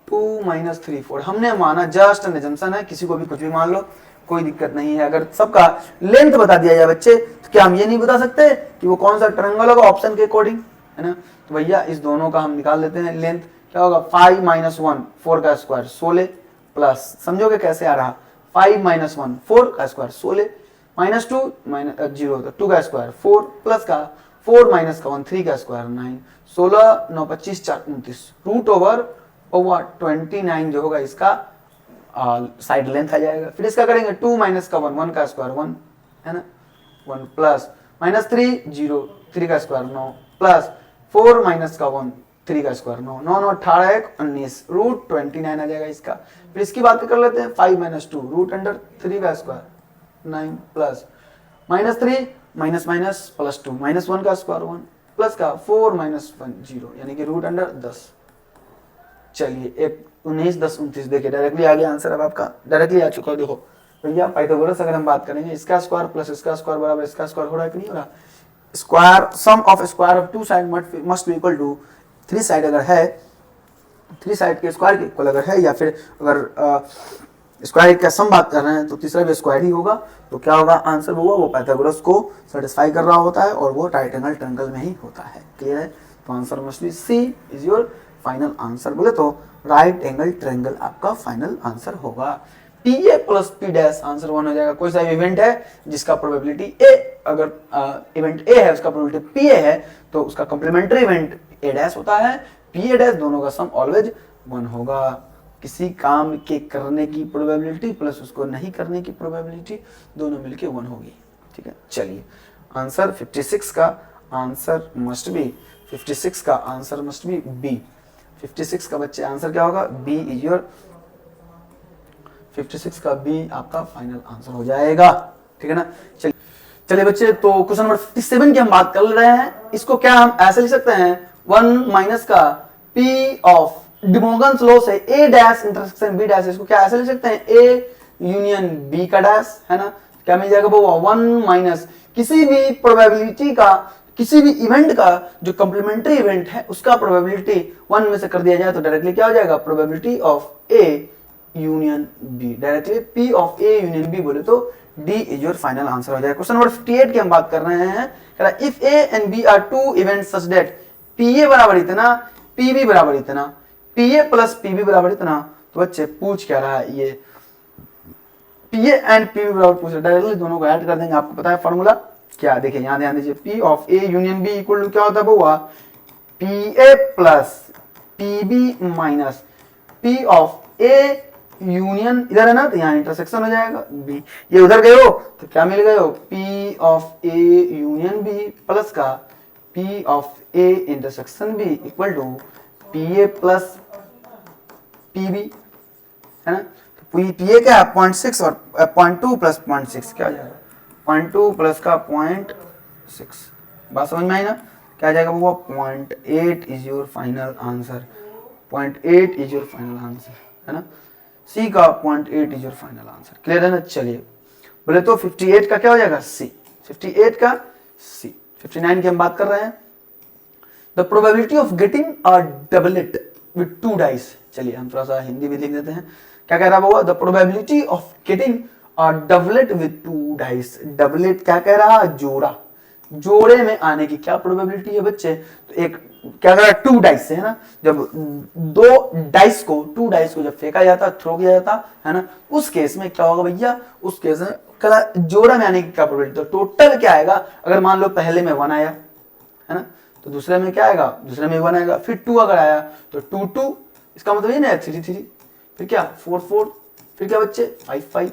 2 - 3 4। हमने माना, जस्ट एन अजम्पशन है, किसी को भी कुछ भी मान लो, कोई दिक्कत नहीं है। अगर सबका लेंथ बता दिया जाए बच्चे, तो क्या हम ये नहीं बता सकते कि वो कौन सा ट्रायंगल होगा ऑप्शन के अकॉर्डिंग, है ना। तो भैया इस दोनों का हम निकाल लेते हैं लेंथ। क्या होगा? 5 - 1 4 का स्क्वायर 16 प्लस, समझोगे कैसे आ रहा? 5 - 1 4 का स्क्वायर 16 -2 0 2 का स्क्वायर 4 प्लस का 4 - 1 3 का स्क्वायर 9 16 9 25 4 29 रूट ओवर 29 जो होगा इसका साइड लेंथ आ जाएगा। फिर इसका करेंगे 2 - 1 1 का स्क्वायर 1, है ना, 1 प्लस -3 0 3 का स्क्वायर 9 प्लस 4 - 1 3 का स्क्वायर 9 9 9 18 1 19 रूट 29 आ जाएगा इसका। फिर इसकी बात कर लेते हैं 5 - 2 रूट अंडर 3 का स्क्वायर 9 प्लस -3 माइनस प्लस 2 -1 का स्क्वायर 1 प्लस का 4 - 1 0 यानी कि रूट अंडर 10। चलिए 1 19 10 29 देखिए डायरेक्टली आ गया आंसर। अब आपका डायरेक्टली आ चुका है। देखो भैया पाइथागोरस अगर हम बात करेंगे, इसका स्क्वायर प्लस इसका स्क्वायर बराबर इसका स्क्वायर हो रहा है कि नहीं हो रहा? Square sum of square of two side must be equal to 3 side अगर है, 3 साइड के स्क्वायर के इक्वल अगर है, या फिर अगर स्क्वायर का सम बात कर रहे हैं तो तीसरा भी स्क्वायर ही होगा। तो क्या होगा आंसर? वो पाइथागोरस को सेटिस्फाई कर रहा होता है और वो राइट एंगल ट्रायंगल में ही होता है। क्लियर है? तो answer must be C is your final answer बोले तो राइट एंगल ट्रायंगल आपका फाइनल आंसर होगा। P A plus P dash answer 1 हो जाएगा। कोई सा इवेंट है जिसका प्रोबेबिलिटी ए, अगर इवेंट ए है उसका प्रोबेबिलिटी पी ए है तो उसका कॉम्प्लीमेंट्री इवेंट ए डैश होता है, पी ए डैश, दोनों का सम ऑलवेज 1 होगा। किसी काम के करने की प्रोबेबिलिटी प्लस उसको नहीं करने की प्रोबेबिलिटी दोनों मिलके 1 होगी। ठीक है, चलिए आंसर 56 का आंसर मस्ट बी 56 का आंसर मस्ट बी बी। 56 का बच्चे आंसर क्या होगा? बी इज योर 56 का बी आपका फाइनल आंसर हो जाएगा। ठीक है ना। चलिए बच्चे, तो क्वेश्चन नंबर 57 की हम बात कर रहे हैं। इसको क्या हम ऐसे लिख सकते हैं, 1 माइनस का पी ऑफ डिमोगन्स लॉ से ए डैश इंटरसेक्शन बी डैश, इसको क्या ऐसे लिख सकते हैं, ए यूनियन बी का डैश, है ना। क्या मिल जाएगा वो 1 माइनस किसी भी प्रोबेबिलिटी का, किसी भी इवेंट का जो कॉम्प्लीमेंट्री इवेंट है उसका प्रोबेबिलिटी 1 में से कर दिया जाए तो डायरेक्टली क्या हो जाएगा, probability of A union B. Directly P of A union B बोले तो D is your final answer हो जाएगा। क्वेश्चन नंबर 58 की हम बात कर रहे हैं। कह रहा if A and B are two events such that P A बराबर इतना, पी बी बराबर इतना, P A plus P B बराबर इतना, तो बच्चे पूछ क्या रहा है, ये P A and P B बराबर पूछ रहा है। डायरेक्टली दोनों को ऐड कर देंगे। आपको पता है फॉर्मूला क्या, देखिए यहां ध्यान दीजिए, P of A union B equal to क्या होता है बउआ, P A plus P B minus P of A union, इधर है ना तो यहाँ इंटरसेक्शन हो जाएगा बी, ये उधर गए हो तो क्या मिल गए हो, P of A union B plus का P of A intersection B equal to P A plus P B, है ना। तो पी ए क्या है 0.6 और 0.2 प्लस 0.6 क्या हो जाएगा, 0.2 प्लस का 0.6, बात समझ में आई ना। क्या आ जाएगा वो 0.8 is your final answer, 0.8 is your final answer, है ना। सी का 0.8 is your final answer. Clear है ना। चलिए बोले तो 58 का क्या हो जाएगा, सी, 58 का सी। 59 की हम बात कर रहे हैं, the probability of getting a doublet with 2 dice. चलिए हम थोड़ा सा हिंदी भी लिख देते हैं। क्या कह रहा है वो, the probability of getting a doublet with 2 dice. Doublet क्या कह रहा है, जोड़ा, जोड़े में आने की क्या प्रोबेबिलिटी है बच्चे, तो एक क्या कर रहा है 2 डाइस से, है ना। जब 2 डाइस को जब फेंका जाता, थ्रो किया जाता है ना, उस केस में क्या होगा भैया, उस केस में कह जोड़ा में आने की क्या प्रोबेबिलिटी, तो टोटल क्या आएगा, अगर मान लो पहले में 1 आया, है ना, तो दूसरे में क्या आएगा, दूसरे में 1 आएगा, फिर 2 अगर आया तो 2 2, इसका मतलब ये ना 3 3, फिर क्या 4 4, फिर क्या बच्चे 5 5,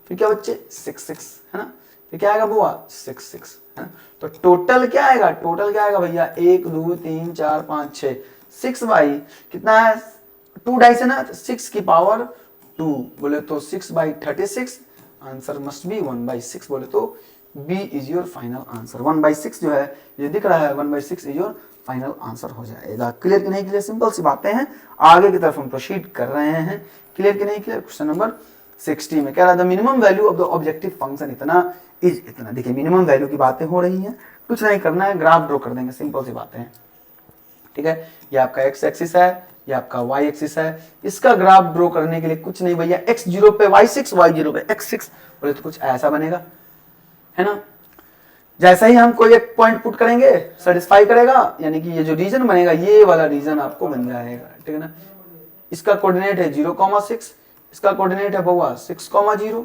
फिर क्या बच्चे 6 6, है ना, फिर क्या आएगा बुआ 6 6, है ना। तो टोटल क्या आएगा, टोटल क्या आएगा भैया 1 2 3 4 5 6, 6 बाई कितना है 2 डाइस है ना, तो 6 की पावर 2 बोले तो 6 बाई 36, आंसर मस्ट बी 1/6 बोले तो B is your final answer. 1/6 जो है ये दिख रहा है, 1/6 इज योर फाइनल आंसर हो जाएगा। क्लियर कि नहीं क्लियर, सिंपल सी बातें हैं। आगे की तरफ हम प्रोसीड कर रहे हैं। क्लियर कि नहीं क्लियर। क्वेश्चन नंबर 60 में कह रहा था minimum value of the objective function इतना इज इतना। देखिए मिनिमम वैल्यू की बातें हो रही हैं, कुछ नहीं करना है, ग्राफ ड्रॉ कर देंगे, सिंपल सी बातें हैं। ठीक है, ये आपका एक्स एक्सिस है, ये आपका वाई एक्सिस है। इसका ग्राफ ड्रॉ करने के लिए कुछ नहीं भैया, x0 पे y6, y0 पे x6 बोले तो कुछ ऐसा बनेगा, है ना। जैसा ही हम कोई एक पॉइंट पुट करेंगे सेटिस्फाई करेगा, यानी कि ये जो रीजन बनेगा ये वाला रीजन आपको बन जाएगा। ठीक है ना। इसका कोऑर्डिनेट है 0,6, इसका कोऑर्डिनेट है बउआ 6,0,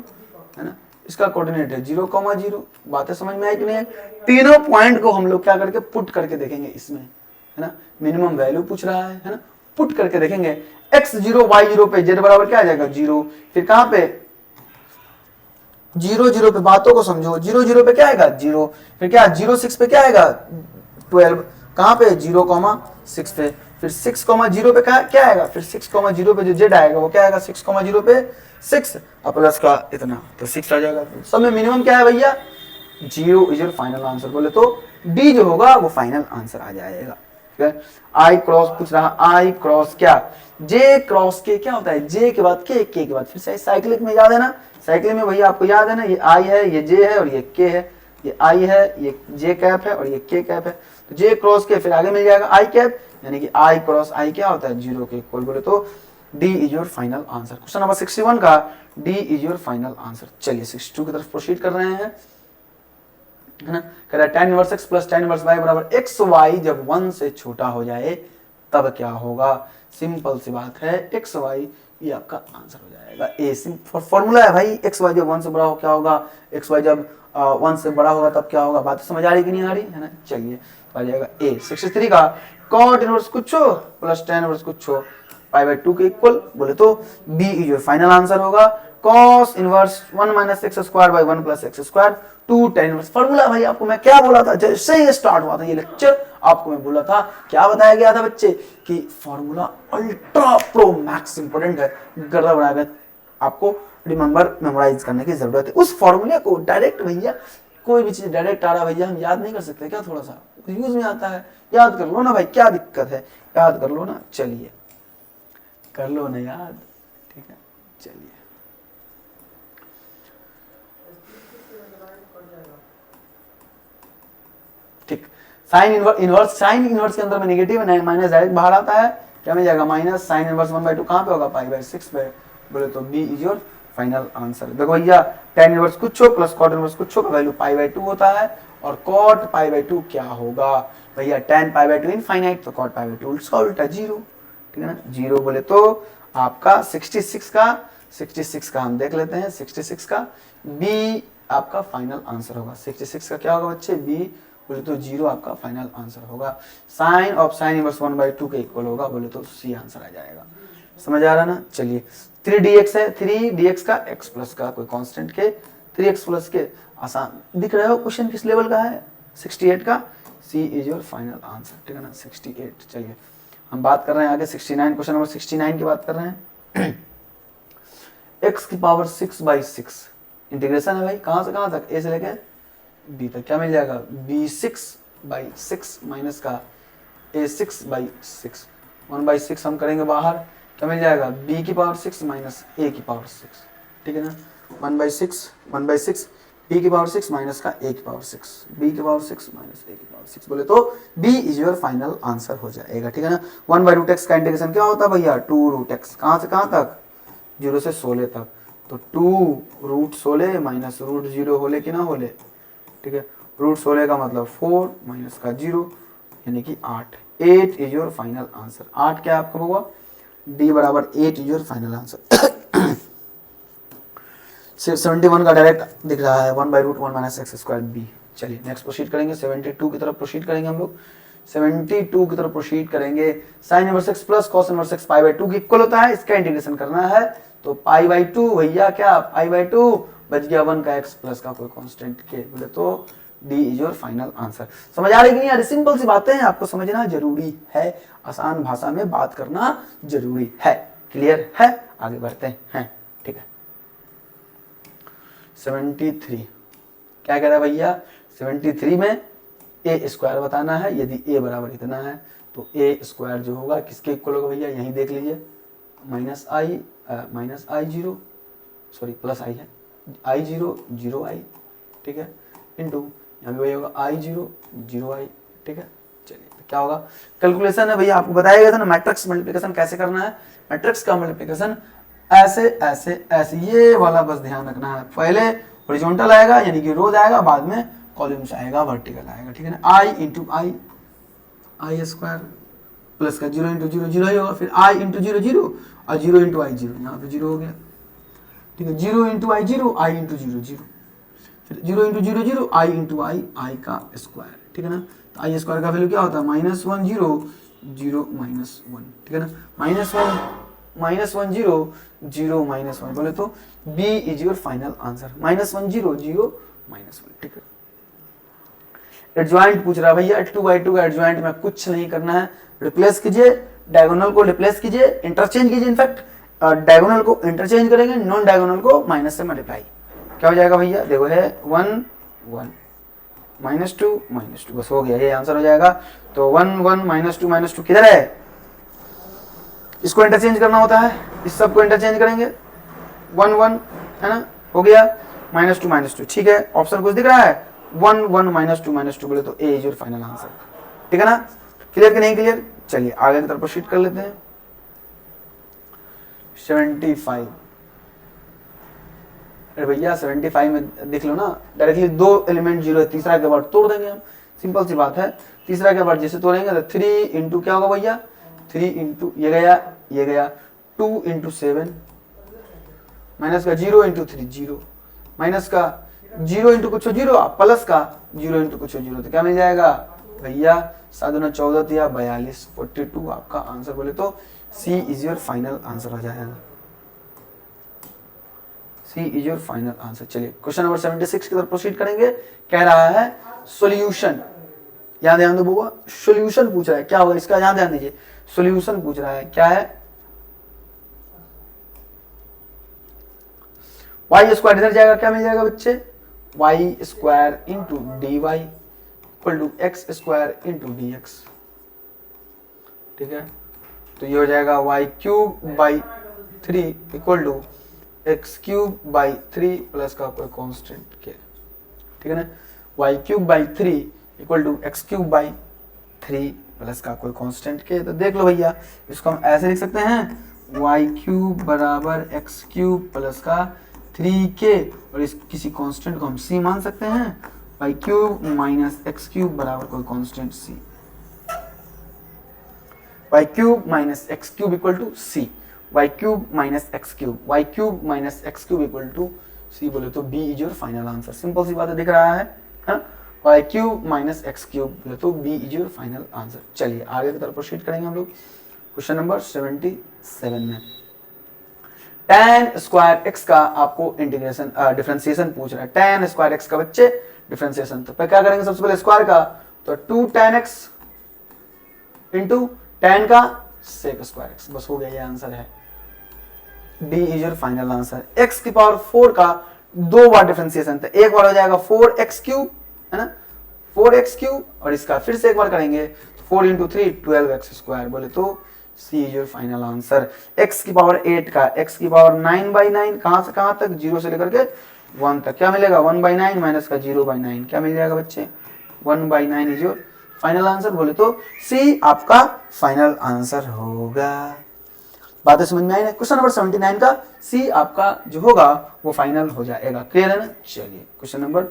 है ना। इसका कोऑर्डिनेट है 0,0। बातें समझ में आई कि नहीं? तीनों पॉइंट को हम लोग क्या करके पुट करके देखेंगे इसमें, है ना। मिनिमम वैल्यू पूछ रहा है ना, पुट करके देखेंगे। x0 y0 पे z बराबर क्या आ जाएगा 0, फिर कहां पे 0 0 पे, बातों को समझो, 0 0 पे क्या आएगा 0, फिर क्या 0 6 पे क्या आएगा 12, कहां पे 0,6 पे, फिर 6,0 पे क्या आएगा, फिर 6,0 पे जो z आएगा वो क्या आएगा 6,0 पे 6 और प्लस का इतना, तो 6 आ जाएगा। सब में मिनिमम क्या है भैया 0 इज योर फाइनल आंसर बोले तो डी जो होगा वो फाइनल आंसर आ जाएगा। आई क्रॉस पूछ रहा, आई क्रॉस क्या, जे क्रॉस के क्या होता है, जे के बाद के के बाद फिर से साइक्लिक में याद है ना, साइक्लिक में भैया आपको याद है ना, ये आई है, ये जे है और ये के है, ये आई है, ये जे कैप है और ये के कैप है। तो जे क्रॉस के फिर आगे मिल जाएगा आई कैप, यानी कि आई क्रॉस आई क्या होता है 0 के इक्वल बोले तो D is your final answer. Question number 61 का D is your final answer. चलिए 62 की तरफ प्रोसीड कर रहे हैं, है ना। कह रहा है tan inverse x plus tan inverse y बराबर xy जब 1 से छोटा हो जाए तब क्या होगा? सिंपल सी बात है, एक्स वाई, ये आपका आंसर हो जाएगा। ए फॉर्मूला है भाई, एक्स वाई जब 1 से बड़ा हो क्या होगा, एक्स वाई जब 1 से बड़ा होगा तब क्या होगा। बात समझ आ रही कि नहीं आ रही है ना? चलिए आ जाएगा ए। 63 का कॉट इनवर्स कुछ हो प्लस टेन इनवर्स कुछ हो पाई बाई 2 के इक्वल, बोले तो B is your final answer होगा। Cos inverse 1 minus x square by 1 plus x square 2 tan inverse. Formula भाई आपको मैं क्या बोला था जैसे ही स्टार्ट हुआ था ये लेक्चर, आपको मैं बोला था, क्या बताया गया था बच्चे, कि formula ultra pro max important है, गर्दा बनाकर आपको रिमेंबर मेमोराइज करने की जरूरत है। उस फॉर्मूले को डायरेक्ट भैया, कोई भी चीज डायरेक्ट आ रहा भैया हम याद नहीं कर सकते क्या? थोड़ा सा यूज में आता है, याद कर लो ना भाई, क्या दिक्कत है, याद कर लो ना। चलिए कर लो ना याद, ठीक है। चलिए ठीक, साइन इनवर्स के अंदर में नेगेटिव माइनस डायरेक्ट बाहर आता है, क्या मिल जाएगा? माइनस साइन इनवर्स 1/2 कहां पे होगा? पाई बाई 6 पे, बोले तो B is your final answer. देखो भैया tan इनवर्स कुछ हो प्लस cot इनवर्स कुछ हो का वैल्यू पाई बाई 2 होता है, और cot पाई बाई 2 क्या होगा भैया? tan पाई बाई 2 इनफाइनाइट, तो cot पाई बाई 2 उसका उल्टा 0, ठीक है ना? 0 बोले तो आपका 66 का हम देख लेते हैं, 66 का बी आपका फाइनल आंसर होगा। 66 का क्या होगा बच्चे? बी, बोले तो 0 आपका फाइनल आंसर होगा। साइन ऑफ साइन इनवर्स 1/2 के इक्वल होगा, बोले तो सी आंसर आ जाएगा। समझ आ रहा ना? चलिए 3dx है, 3dx का x प्लस का कोई कांस्टेंट के 3x प्लस के, आसान दिख रहा हो क्वेश्चन किस लेवल का है? 68 का C is your final answer, ठीक है ना? 68। चलिए हम बात कर रहे हैं आगे 69, क्वेश्चन नंबर 69 की बात कर रहे हैं। x की पावर 6/6 इंटीग्रेशन है भाई, कहां से कहां तक? a से लेकर b तक, क्या मिल जाएगा? b6/6 माइनस का a6/6, 1/6 हम करेंगे बाहर, क्या मिल जाएगा? b की पावर 6 माइनस a की पावर 6, ठीक है ना? 1/6 b की पावर 6 माइनस का a की पावर 6, b की पावर 6 माइनस a की पावर 6, बोले तो b is your final answer हो जाएगा, ठीक है ना? 1/√x का इंटीग्रेशन क्या होता है भैया? 2√x, कहां से कहां तक? 0 से 16 तक, तो 2√16 माइनस √0 होले कि ना होले, ठीक है? √16 का मतलब 4 माइनस का 0 यानी कि 8 इज योर फाइनल आंसर। 8 क्या आपका होगा? डी बराबर 8 इज योर फाइनल आंसर। 71 का डायरेक्ट दिख रहा है 1/√1 माइनस एक्स स्क्वायर बी। चलिए नेक्स्ट प्रोसीड करेंगे, 72 की तरफ प्रोसीड करेंगे हम लोग। 72 की तरफ प्रोसीड करेंगे। Sine inverse x plus cos inverse x pi by 2 की इक्वल होता है, इसका इंटीग्रेशन करना है, तो पाई बाई 2 भैया, क्या पाई बाई 2 बच गया 1 का x प्लस का कोई कांस्टेंट के, बोले तो D is your final answer. समझ आ रही कि नहीं यार? सिंपल सी बातें हैं, आपको समझना जरूरी है, आसान भाषा में बात करना जरूरी है। क्लियर है? आगे बढ़ते हैं, ठीक है। 73 क्या कह रहा है भैया? 73 में ए स्क्वायर बताना है, यदि ए बराबर इतना है तो ए स्क्वायर जो होगा किसके इक्वल होगा भैया? यहीं देख लीजिए, माइनस आई 0, सॉरी प्लस आई है, I0 0i, ठीक है, इंटू यहाँ भी वही होगा I0 0i, ठीक है। चलिए तो क्या होगा? कैलकुलेशन है भैया, आपको बताया गया था ना मैट्रिक्स मल्टीप्लिकेशन कैसे करना है। मैट्रिक्स का मल्टीप्लिकेशन ऐसे ऐसे ऐसे, ये वाला बस ध्यान रखना है। पहले हॉरिजॉन्टल आएगा यानी कि रोज आएगा, बाद में कॉलम्स आएगा, वर्टिकल आएगा, ठीक है ना? I into I square plus का 0 इंटू 0 0 ही होगा, फिर I इंटू 0 0 और 0 इंटू आई 0, यहाँ पे 0 हो गया, ठीक है। 0 इंटू आई 0, आई इंटू 0 0, फिर 0 इंटू 0 0 आई इंटू आई का स्क्वायर, ठीक है ना? तो आई स्क्वायर का वैल्यू क्या होता है? -1 0 0 -1, ठीक है ना? -1 0 0 -1, बोले तो B is your final answer. -1 0 0 -1, ठीक है। एडजॉइंट पूछ रहा है भैया, 2/2 का एडजॉइंट में कुछ नहीं करना है, रिप्लेस कीजिए, डायगोनल को रिप्लेस कीजिए, इंटरचेंज कीजिए, इनफैक्ट डायगोनल को इंटरचेंज करेंगे, नॉन डायगोनल को माइनस से मल्टीप्लाई, क्या हो जाएगा भैया? देखो है 1 1 -2 बस हो गया, ये आंसर हो जाएगा। तो 1 1 -2 किधर है? इसको इंटरचेंज करना होता है, इस सब को इंटरचेंज करेंगे, 1 1 है ना, हो गया, -2 ठीक है। ऑप्शन कुछ दिख रहा है? 1 1 -2 बोले तो ए इज योर फाइनल आंसर, ठीक है ना? क्लियर कि नहीं क्लियर? चलिए आगे की तरफ प्रोसीड कर लेते हैं। 75, अरे भैया 75 में देख लो ना, डायरेक्टली 2 एलिमेंट 0 है, तीसरा के बाद तोड़ देंगे हम, सिंपल सी बात है। तीसरा के बाद जैसे तोड़ेंगे तो 3 इंटू क्या होगा भैया? 3 इंटू ये गया 2 इंटू 7 माइनस का 0 इंटू 3 0 माइनस का 0 इंटू कुछ 0 प्लस का 0 इंटू कुछ 0 तो क्या मिल जाएगा भैया 7 दूना 14 दिया 42 42 आपका आंसर बोले तो C is your final answer हो जाएगा। सी इज योर फाइनल आंसर। चलिए क्वेश्चन नंबर 76 की तरफ प्रोसीड करेंगे। कह रहा है सॉल्यूशन, यहां ध्यान दो बुआ, सॉल्यूशन पूछ रहा है क्या होगा इसका, यहां ध्यान दीजिए, सॉल्यूशन पूछ रहा है क्या है, वाई स्क्वायर इधर जाएगा क्या मिल जाएगा बच्चे, Y square into D Y equal to X square into D X. ठीक है, तो ये हो जाएगा Y cube by 3 equal to X cube by 3 plus का कोई कांस्टेंट के। ठीक है ना, Y cube by 3 equal to X cube by 3 plus का कोई कांस्टेंट के। तो देख लो भैया, इसको हम ऐसे लिख सकते हैं वाई क्यूब बराबर एक्स क्यूब प्लस का 3k और इस किसी कांस्टेंट को हम c मान सकते हैं, y cube minus x cube बराबर कोई constant c, y cube minus x cube equal to c, y cube minus x cube, y cube minus x cube equal to c बोले तो b is your final answer. Simple सी बात दिख रहा है, y cube minus x cube बोले तो b is your final answer. चलिए आगे की तरफ प्रोसीड करेंगे हम लोग क्वेश्चन नंबर 77 में। tan स्क्वायर x का आपको इंटीग्रेशन डिफरेंशिएशन पूछ रहा है, tan स्क्वायर x का बच्चे डिफरेंशिएशन। तो क्या करेंगे सबसे पहले स्क्वायर का, तो 2 tan x इंटू tan का sec स्क्वायर x, बस हो गया, ये आंसर है। D is your final answer. x की पावर 4 का 2 बार डिफरेंशिएशन, तो एक बार हो जाएगा 4x क्यूब, है ना, 4x क्यूब, और इसका फिर से एक बार करेंगे 4 इंटू 3 12x स्क्वायर बोले तो C is your final answer. x की पावर 8 का x की पावर 9/9, कहां से कहां तक, 0 से लेकर के 1 तक, क्या मिलेगा 1/9 माइनस का 0/9, क्या मिल जाएगा बच्चे 1/9 इज योर फाइनल आंसर बोले तो C आपका फाइनल आंसर होगा। बातें समझ में आई ना। क्वेश्चन नंबर 79 का C आपका जो होगा वो फाइनल हो जाएगा। क्लियर है ना। चलिए क्वेश्चन नंबर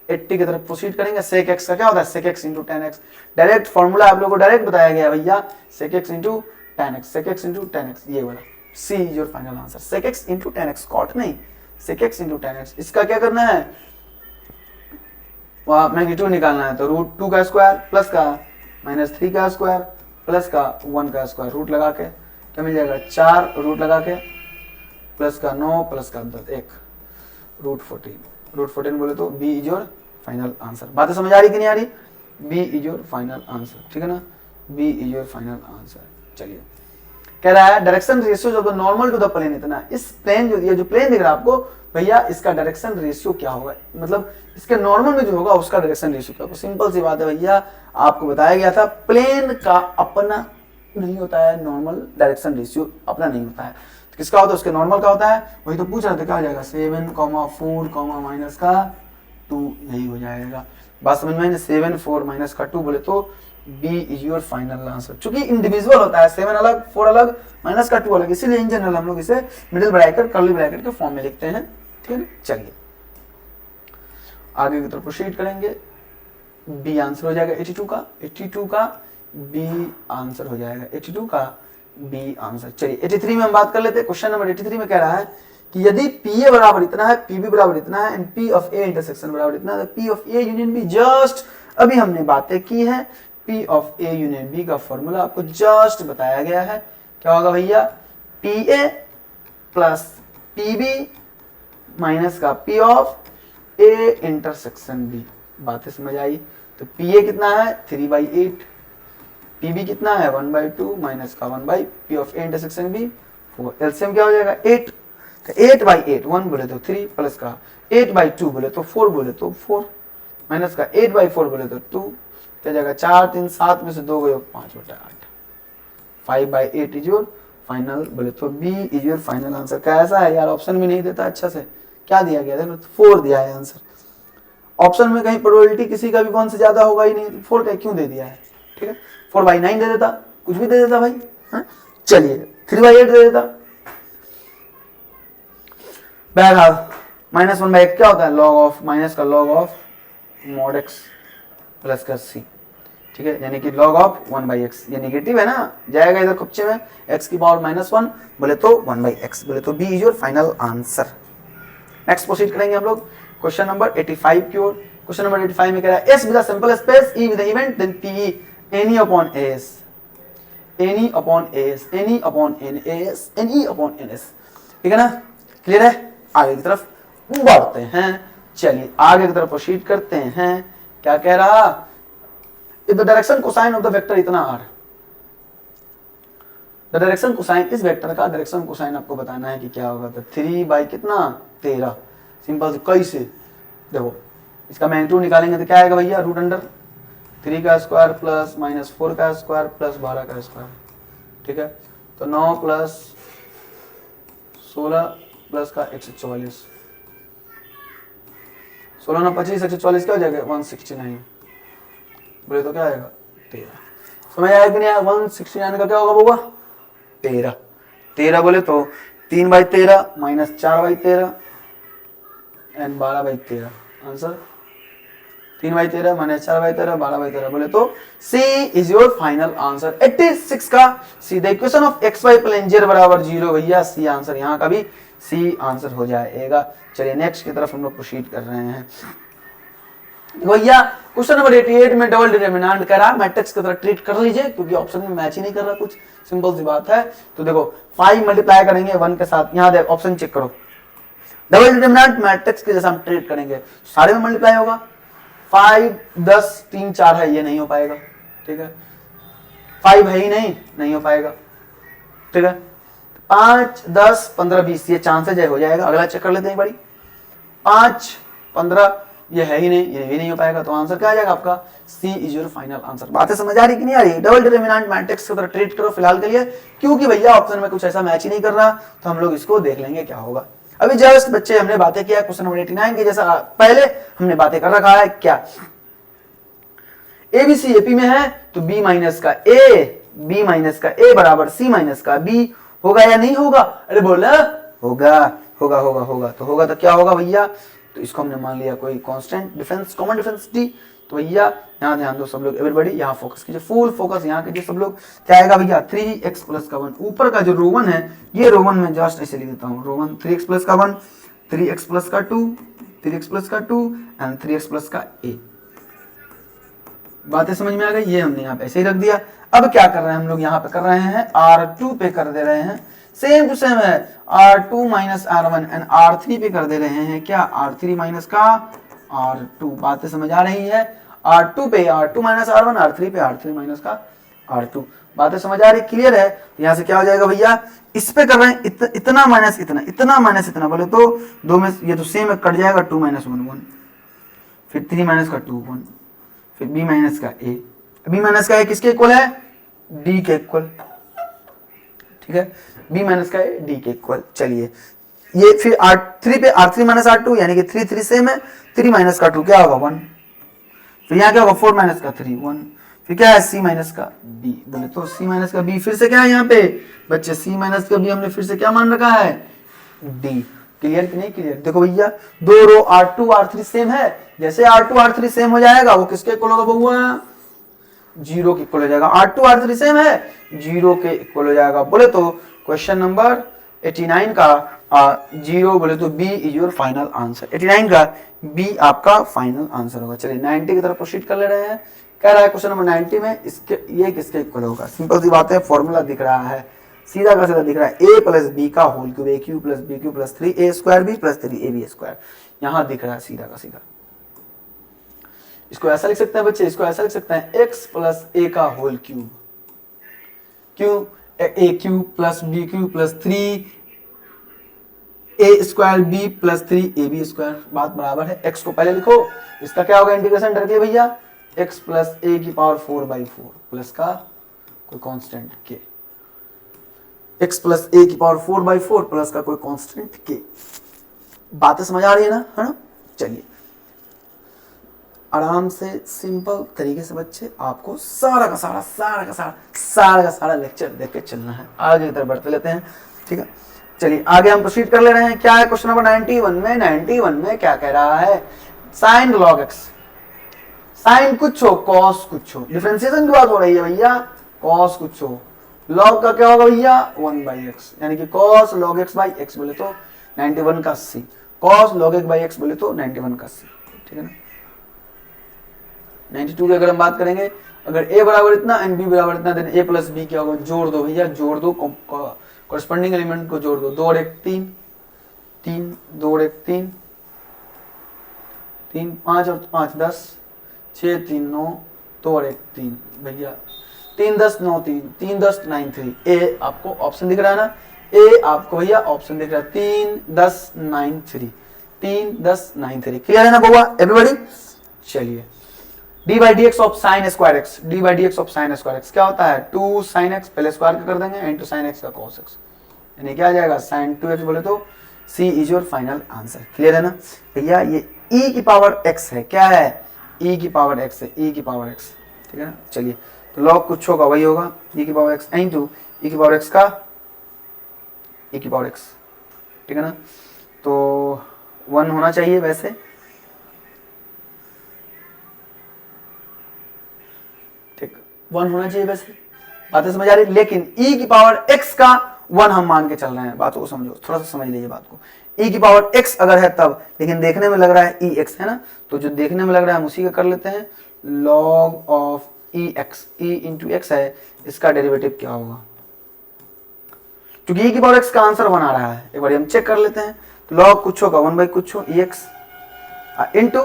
80 की तरफ प्रोसीड करेंगे। sec x का क्या होता है, sec x into tan x, direct formula आप लोगों को डायरेक्ट बताया गया भैया, sec x into tan x, sec x into tan x, ये वाला C is your final answer. sec x into tan x, cot नहीं, sec x into tan x। इसका क्या करना है, वहां मैग्नीट्यूड निकालना है, तो रूट 2 का स्क्वायर प्लस का माइनस 3 का स्क्वायर प्लस का 1 का स्क्वायर, रूट लगा के क्या मिल जाएगा 4, रूट लगा के प्लस का 9 प्लस का 10 1, रूट 14 बोले तो B is your final answer. बातें समझ आ रही कि नहीं आ रही, B is your final answer. ठीक है ना, B is your final answer. चलिए कह रहा है direction ratio of the normal to the plane इतना, इस प्लेन जो जो प्लेन दिख रहा है आपको भैया, इसका डायरेक्शन रेशियो क्या होगा, मतलब इसके नॉर्मल में जो होगा उसका डायरेक्शन रेशियो क्या होगा। सिंपल सी बात है भैया, आपको बताया गया था प्लेन का अपना नहीं होता है, नॉर्मल डायरेक्शन रेशियो अपना नहीं होता है, तो किसका होता है, उसके नॉर्मल का होता है। वही तो पूछ रहा था, क्या हो जाएगा 7, 4, माइनस का 2, यही हो जाएगा। बात समझ में, 7, 4 माइनस का 2 बोले तो B is your final answer. चूंकि इंडिविजुअल होता है, 7 अलग, 4 अलग, माइनस का 2 अलग, इसीलिए इन जनरल हम लोग इसे मिडिल ब्रैकेट कर्ली ब्रैकेट के फॉर्म में लिखते हैं। ठीक है, चलिए आगे की तरफ प्रोसीड करेंगे। B आंसर हो जाएगा 82 का B आंसर हो जाएगा 82 का B आंसर। चलिए 83 में हम बात कर लेते हैं। क्वेश्चन नंबर 83 में कह रहा है कि यदि PA बराबर इतना है, PB बराबर इतना है, and P of A intersection बराबर इतना है, तो P of A union B, just अभी हमने बातें की है, P of A union B का फॉर्मूला आपको जस्ट बताया गया है। क्या होगा भैया, PA प्लस PB माइनस का P of A intersection B। बातें समझ आई, तो PA कितना है 3/8, PB कितना है 1/2 माइनस का 1 P of A intersection B 4, LCM क्या हो जाएगा 8, तो 8/8, 1 बोले तो 3 प्लस का 8/2 बोले तो 4 बोले तो 4 माइनस का 8/4 बोले तो 2, क्या जाएगा 4, 3, 7 में से 2 गए 5/8, 5/8 इज योर फाइनल बोले तो B is your final answer. कैसा है यार, ऑप्शन में नहीं देता अच्छा से, क्या दिया गया है 4 दिया है आंसर। ऑप्शन में कहीं प्रोबेबिलिटी किसी का भी 1 से ज्यादा होगा ही नहीं, 4 का क्यों दे दिया है। ठीक है, 4/9 दे देता, कुछ भी दे देता भाई। चलिए 3/8 दे देता। बहरहाल -1/8 क्या होता है, लॉग ऑफ, माइनस का log of mod x plus का c। ठीक है, यानी कि log ऑफ 1/x, ये नेगेटिव है ना, जाएगा इधर कच्चे में, x की पावर -1 बोले तो 1/x, बोले तो b is your final answer. Next proceed करेंगे हम लोग क्वेश्चन नंबर 85 की ओर। क्वेश्चन नंबर 85 में कह रहा है s with a simple space, e with event, then p any upon s, any upon s, any upon ns, any upon ns, ठीक है ना, क्लियर है। आगे की तरफ बढ़ते हैं, चलिए आगे की तरफ प्रोसीड करते हैं। क्या कह रहा, if the direction cosine of the vector इतना r, the direction cosine इस वेक्टर का डायरेक्शन कोसाइन आपको बताना है कि क्या होगा, तो 3 बाई कितना 13, सिंपल से कैसे, देखो इसका मैग्नीट्यूड निकालेंगे तो क्या आएगा भैया, रूट अंडर 3 का स्क्वायर प्लस -4 का स्क्वायर प्लस 12 का स्क्वायर, ठीक है, तो 9 प्लस 16 प्लस का 144, 16 9 25 144 क्या हो जाएगा 169, बोले तो क्या आएगा 13। समझ आया कि नहीं आया, 169 का क्या होगा बउआ 13, 13 बोले तो 3/13 माइनस 4/13 एंड 12/13, आंसर 3/13 माइनस 4/13 12/13, बोले तो C is your final answer. 86 का सीधे equation of XY plane Z बराबर 0 भैया, C आंसर, यहाँ का भी C आंसर हो जाएगा। चलिए नेक्स्ट की तरफ हम लोग प्रोसीड कर रहे हैं भैया। क्वेश्चन नंबर 88 में डबल डिटरमिनेंट करा, मैट्रिक्स की तरह ट्रीट कर लीजिए क्योंकि ऑप्शन में मैच ही नहीं कर रहा कुछ, सिंपल सी बात है। तो देखो 5 मल्टीप्लाई करेंगे 1 के साथ, यहाँ देख ऑप्शन चेक करो, डबल डिटरमिनेंट मैट्रिक्स के जैसा हम ट्रीट करेंगे, सारे में मल्टीप्लाई होगा, 5 10 3 4 है, ये नहीं हो पाएगा, ठीक है, 5 है ही नहीं हो पाएगा, ठीक है, 5 10 15 20 ये चांसेज है हो जाएगा। अगला चेक कर लेते हैं बड़ी, 5 15 ये है ही नहीं, ये भी नहीं हो पाएगा, तो आंसर क्या आ जाएगा आपका C is your final answer. बातें समझ आ रही कि नहीं आ रही, डबल डिटरमिनेंट मैट्रिक्स की तरह ट्रीट करो फिलहाल के लिए, क्योंकि भैया ऑप्शन में कुछ ऐसा मैच ही नहीं कर रहा, तो हम लोग इसको देख लेंगे क्या होगा। अभी जस्ट बच्चे हमने बातें किया क्वेश्चन नंबर 89 की, जैसा पहले हमने बातें कर रखा है, क्या ABC AP में है तो B माइनस का A बराबर C माइनस का B होगा या नहीं होगा, अरे बोला होगा, तो होगा तो क्या होगा भैया, तो इसको हमने मान लिया कोई constant difference, common difference D, तो भैया यहाँ ध्यान दो सब लोग, एवरीबॉडी यहाँ फोकस कीजिए, फुल फोकस यहाँ कीजिए सब लोग। क्या आएगा भैया 3x प्लस का 1, ऊपर का जो रो 1 है ये रो 1 में जस्ट ऐसे लिख देता हूँ, रो 1 3x प्लस का 1, 3x प्लस का 2, 3x प्लस का 2 एंड 3x प्लस का a। बातें समझ में आ गई, ये हमने यहाँ पे ऐसे ही रख दिया। अब क्या कर रहे हैं हम लोग, यहाँ पे कर रहे हैं R2 पे कर दे रहे हैं, सेम टू सेम है, R2 minus R1 and R3 पे कर दे रहे हैं, क्या R3 माइनस का R2। बातें समझ आ रही है, R2 पे R2 माइनस R1, R3 पे R3 माइनस का R2। बातें समझ आ रही, क्लियर है। यहाँ से क्या हो जाएगा भैया, इस पे कर रहे हैं इतना माइनस इतना, इतना माइनस इतना, बोले तो दो में ये तो सेम कट जाएगा, 2 माइनस 1 1, फिर 3 माइनस का 2 1, फिर b माइनस का a, b माइनस का a किसके इक्वल है, d के इक्वल, ठीक है, b माइनस का a d के इक्वल। चलिए ये फिर R3 पे R3 माइनस R2 यानी कि 3 3 सेम है, 3 माइनस का 2 क्या होगा 1, फिर यहाँ क्या होगा 4 माइनस का 3 1, फिर क्या है c माइनस का b, बोले तो c माइनस का b, फिर से क्या है यहाँ पे बच्चे c माइनस का b हमने फिर से क्या मान रखा है d। क्लियर कि नहीं क्लियर, देखो भैया दो रो R2 R3 सेम है, जैसे R2 R3 सेम हो जाएगा वो किसके इक्वल होगा बउआ, 0 के इक्वल हो जाएगा। R2 R3 सेम है 0 के इक्वल हो जाएगा, बोले तो क्वेश्चन नंबर 89 का 0 बोले तो B is your final answer. 89 का B आपका फाइनल आंसर होगा। चलिए 90 की तरफ प्रोसीड कर ले रहे हैं। कह रहा है क्वेश्चन नंबर 90 में इसके ये किसके इक्वल होगा, सिंपल सी बात है, फॉर्मूला दिख रहा है, सीधा का सीधा दिख रहा है, a प्लस बी का whole cube, a cube plus B cube plus 3a square b plus 3ab square, यहाँ दिख रहा है सीधा का सीधा। इसको ऐसा लिख सकते हैं बच्चे, इसको ऐसा लिख सकते हैं x प्लस a का होल क्यूब, क्यों a cube plus B cube plus 3a square b plus 3ab square, बात बराबर है। x को पहले लिखो, इसका क्या होगा इंटीग्रेशन डायरेक्टली भैया, x प्लस a की पावर 4/4 प्लस का कोई constant k, x plus a की पावर 4/4 प्लस का कोई कांस्टेंट k। बातें समझ आ रही है ना, चलिए आराम से सिंपल तरीके से बच्चे आपको सारा का सारा लेक्चर देख के चलना है। आगे की तरफ बढ़ते लेते हैं, ठीक है। चलिए आगे हम प्रोसीड कर ले रहे हैं। क्या है क्वेश्चन नंबर 91 में क्या कह रहा है, साइन साइन कुछ हो कॉस कुछ हो, डिफरेंशिएशन की बात हो रही है भैया, कॉस कुछ हो, लॉग का क्या होगा भैया 1/x, यानी कि cos log x by x बोले तो 91 का 80, cos log x by x बोले तो 91 का 80, ठीक है ना। 92 की अगर हम बात करेंगे, अगर a बराबर इतना एंड b बराबर इतना, देन a प्लस बी क्या होगा, जोड़ दो भैया, जोड़ दो, कॉरस्पॉन्डिंग एलिमेंट को जोड़ दो, 2 और 1 3, 3 2 और 1 3, 3 5 और 5 10, 6 3 9, 2 और 1 3 भैया, 3 10 9 3, 3 10 9 3, ए आपको ऑप्शन दिख रहा है ना, ए आपको भैया ऑप्शन दिख रहा है 3 10 9 3, 3 10 9 3, क्लियर है ना बउआ एवरीबॉडी। चलिए D by D X of sine square x, D by D X of sine square x क्या होता है 2 साइन एक्स, पहले स्क्वायर का कर देंगे, इनटू साइन एक्स का cos एक्स, यानी क्या आ जाएगा साइन 2x बोले तो C is your final answer, clear है ना भैया। ये e की पावर x है, क्या है e की पावर x है, e की पावर x, ठीक है ना। चलिए तो log कुछ होगा वही होगा e की पावर x इनटू e की पावर x का e की पावर x, ठीक है ना। तो 1 होना चाहिए वैसे, ठीक 1 होना चाहिए वैसे, बातें समझ आ रही, लेकिन e की पावर x का 1 हम मान के चल रहे हैं, बातों को समझो, थोड़ा सा समझ लीजिए बात को। e की पावर x अगर है तब, लेकिन देखने में लग रहा है ex है ना, तो जो देखने में लग रहा है हम उसी का कर लेते हैं, log of ex, e into x है, इसका डेरिवेटिव क्या होगा, क्योंकि e की पावर x का आंसर 1 आ रहा है, एक बार हम चेक कर लेते हैं। तो log कुछ होगा 1 बाई कुछ हो ex इंटू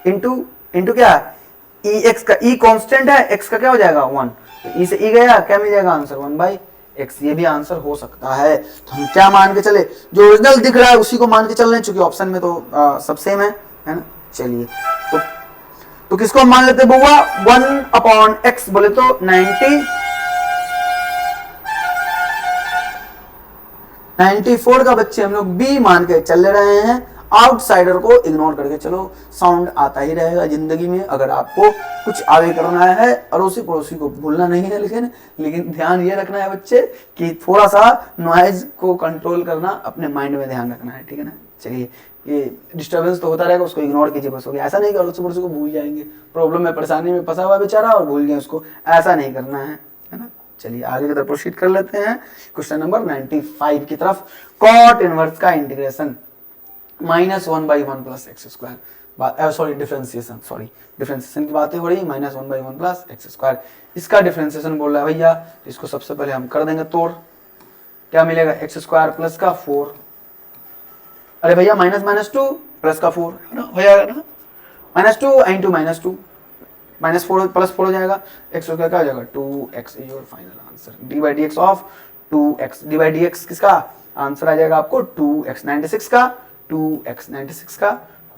इंटू इंटू क्या ex का e कांस्टेंट है, x का क्या हो जाएगा 1, तो e से e गया, क्या मिल जाएगा आंसर 1 बाई x, ये भी आंसर हो सकता है। तो हम क्या मान के चले, जो ओरिजिनल दिख रहा है उसी को मान के चल रहे हैं, चूंकि ऑप्शन में तो सब सेम है ना। चलिए तो किसको हम मान लेते हैं बुआ, 1/x बोले तो 94 का बच्चे हम लोग b मान के चल ले रहे हैं, आउटसाइडर को इग्नोर करके चलो, साउंड आता ही रहेगा जिंदगी में। अगर आपको कुछ आगे करना है, अड़ोसी पड़ोसी को भूलना नहीं है, लेकिन ध्यान ये रखना है बच्चे कि थोड़ा सा नॉइज को कंट्रोल करना, अपने माइंड में ध्यान रखना है, ठीक है ना। चलिए ये डिस्टर्बेंस तो होता रहेगा, उसको इग्नोर कीजिए बस, हो गया। ऐसा नहीं कि अड़ोसी पड़ोसी को भूल जाएंगे, प्रॉब्लम में परेशानी में फंसा हुआ बेचारा और भूल गए उसको, ऐसा नहीं करना है ना। चलिए आगे की तरफ प्रोसीड कर लेते हैं, क्वेश्चन नंबर 95 की तरफ। कॉट इनवर्स का integration -1/1 plus x square, sorry differentiation की बातें हो रही है, -1/1 प्लस एक्स स्क्वायर, इसका डिफरेंशिएशन बोल रहा है भैया। इसको सबसे पहले हम कर देंगे तोड़, क्या मिलेगा एक्स स्क्वायर प्लस का 4, अरे भैया -2 प्लस का 4 है ना, हो जाएगा ना, -2 इंटू -2 -4 प्लस 4 हो जाएगा, एक्स स्क्वायर क्या हो जाएगा 2x is your final answer. D by D X of 2x, D by D X किसका आंसर आ जाएगा आपको 2x, 96 का 2x, 96 का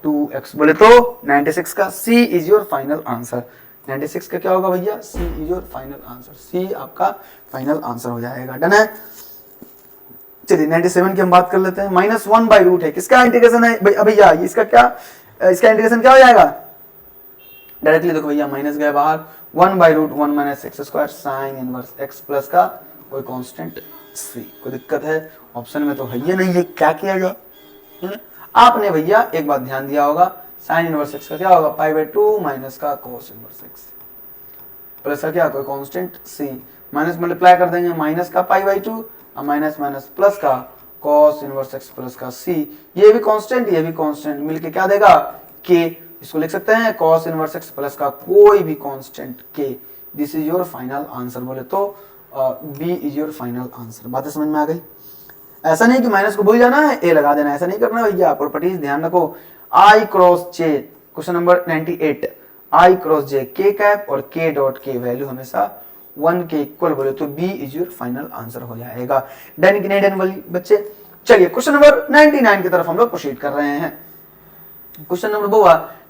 2x बोले तो 96 का c is your final answer. 96 का क्या होगा भैया c is your final answer, c आपका फाइनल आंसर हो जाएगा, डन है। चलिए 97 की हम बात कर लेते हैं, -1/रूट है, किसका इंटीग्रेशन है भैया, इसका इंटीग्रेशन क्या हो जाएगा, डायरेक्टली देखो भैया माइनस गया बाहर, 1/√1 - x square sine inverse x plus का कोई कांस्टेंट c, कोई दिक्कत है, ऑप्शन में तो है ये नहीं है, क्या किया जाए। आपने भैया एक बात ध्यान दिया होगा, साइन इनवर्स x का क्या होगा π/2 माइनस का cos इनवर्स x प्लस का क्या कोई कांस्टेंट c, माइनस मल्टीप्लाई कर देंगे माइनस का π/2 और माइनस माइनस प्लस का cos इनवर्स x प्लस का c, ये भी कांस्टेंट ये भी कांस्टेंट मिलके क्या देगा k, इसको लिख सकते हैं cos इनवर्स x प्लस का कोई भी constant k, this is your final answer बोले तो b is your final answer. बातें समझ में आ गई, ऐसा नहीं कि माइनस को भूल जाना है a लगा देना, ऐसा नहीं करना भैया, प्रॉपर्टीज ध्यान रखो। i cross j, question number 98, i cross j k cap और k डॉट k वैल्यू हमेशा 1 के इक्वल बोले तो b is your final answer हो जाएगा, डन की नहीं डन वाली बच्चे। चलिए क्वेश्चन नंबर 99 की तरफ हम लोग प्रोसीड कर रहे हैं, क्वेश्चन नंबर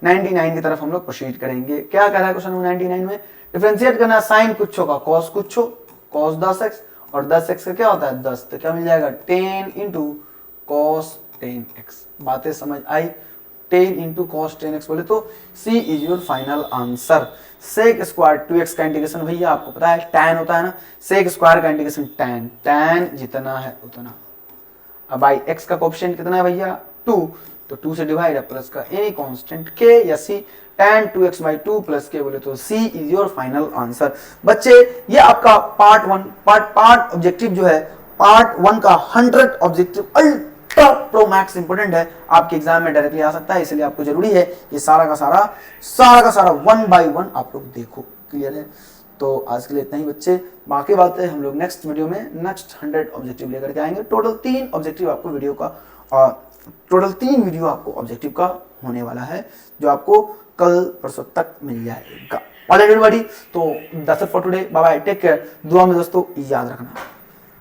99 की तरफ हम लोग प्रोसीड करेंगे। क्या कह रहा है क्वेश्चन नंबर 99 में, डिफरेंशिएट करना, साइन कुछ होगा cos कुछ हो, cos 10x और 10x का क्या होता है 10, तो क्या मिल जाएगा 10 इंटू cos 10x, बातें समझ आई, 10 इंटू cos 10x बोले तो c is your final answer. Sec square 2x का इंटीग्रेशन भैया आपको पता है tan होता है ना, सेक स्क्वायर का इंटीग्रेशन tan जितना है उतना, अब भाई x का कोएफिशिएंट कितना है भैया 2, तो 2 से डिवाइड है प्लस का एनी कांस्टेंट k या c tan 2x/2 plus k बोले तो c is your final answer. बच्चे ये आपका पार्ट ऑब्जेक्टिव जो है पार्ट 1 का 100 objective ultra pro max important है, आपके एग्जाम में डायरेक्टली आ सकता है, इसलिए आपको जरूरी है ये सारा का सारा 1 बाय 1 आप लोग देखो। क्लियर है? तो आज के लिए इतना ही बच्चे, बाकी बातें हम लोग नेक्स्ट वीडियो में नेक्स्ट 100 ऑब्जेक्टिव लेकर के आएंगे। टोटल 3 ऑब्जेक्टिव आपको वीडियो का टोटल 3 वीडियो आपको ऑब्जेक्टिव का होने वाला है, जो आपको कल परसों तक मिल जाएगा। ऑलराइट एवरीबॉडी, तो that's it for today, bye bye, take care. दुआ में दोस्तों याद रखना।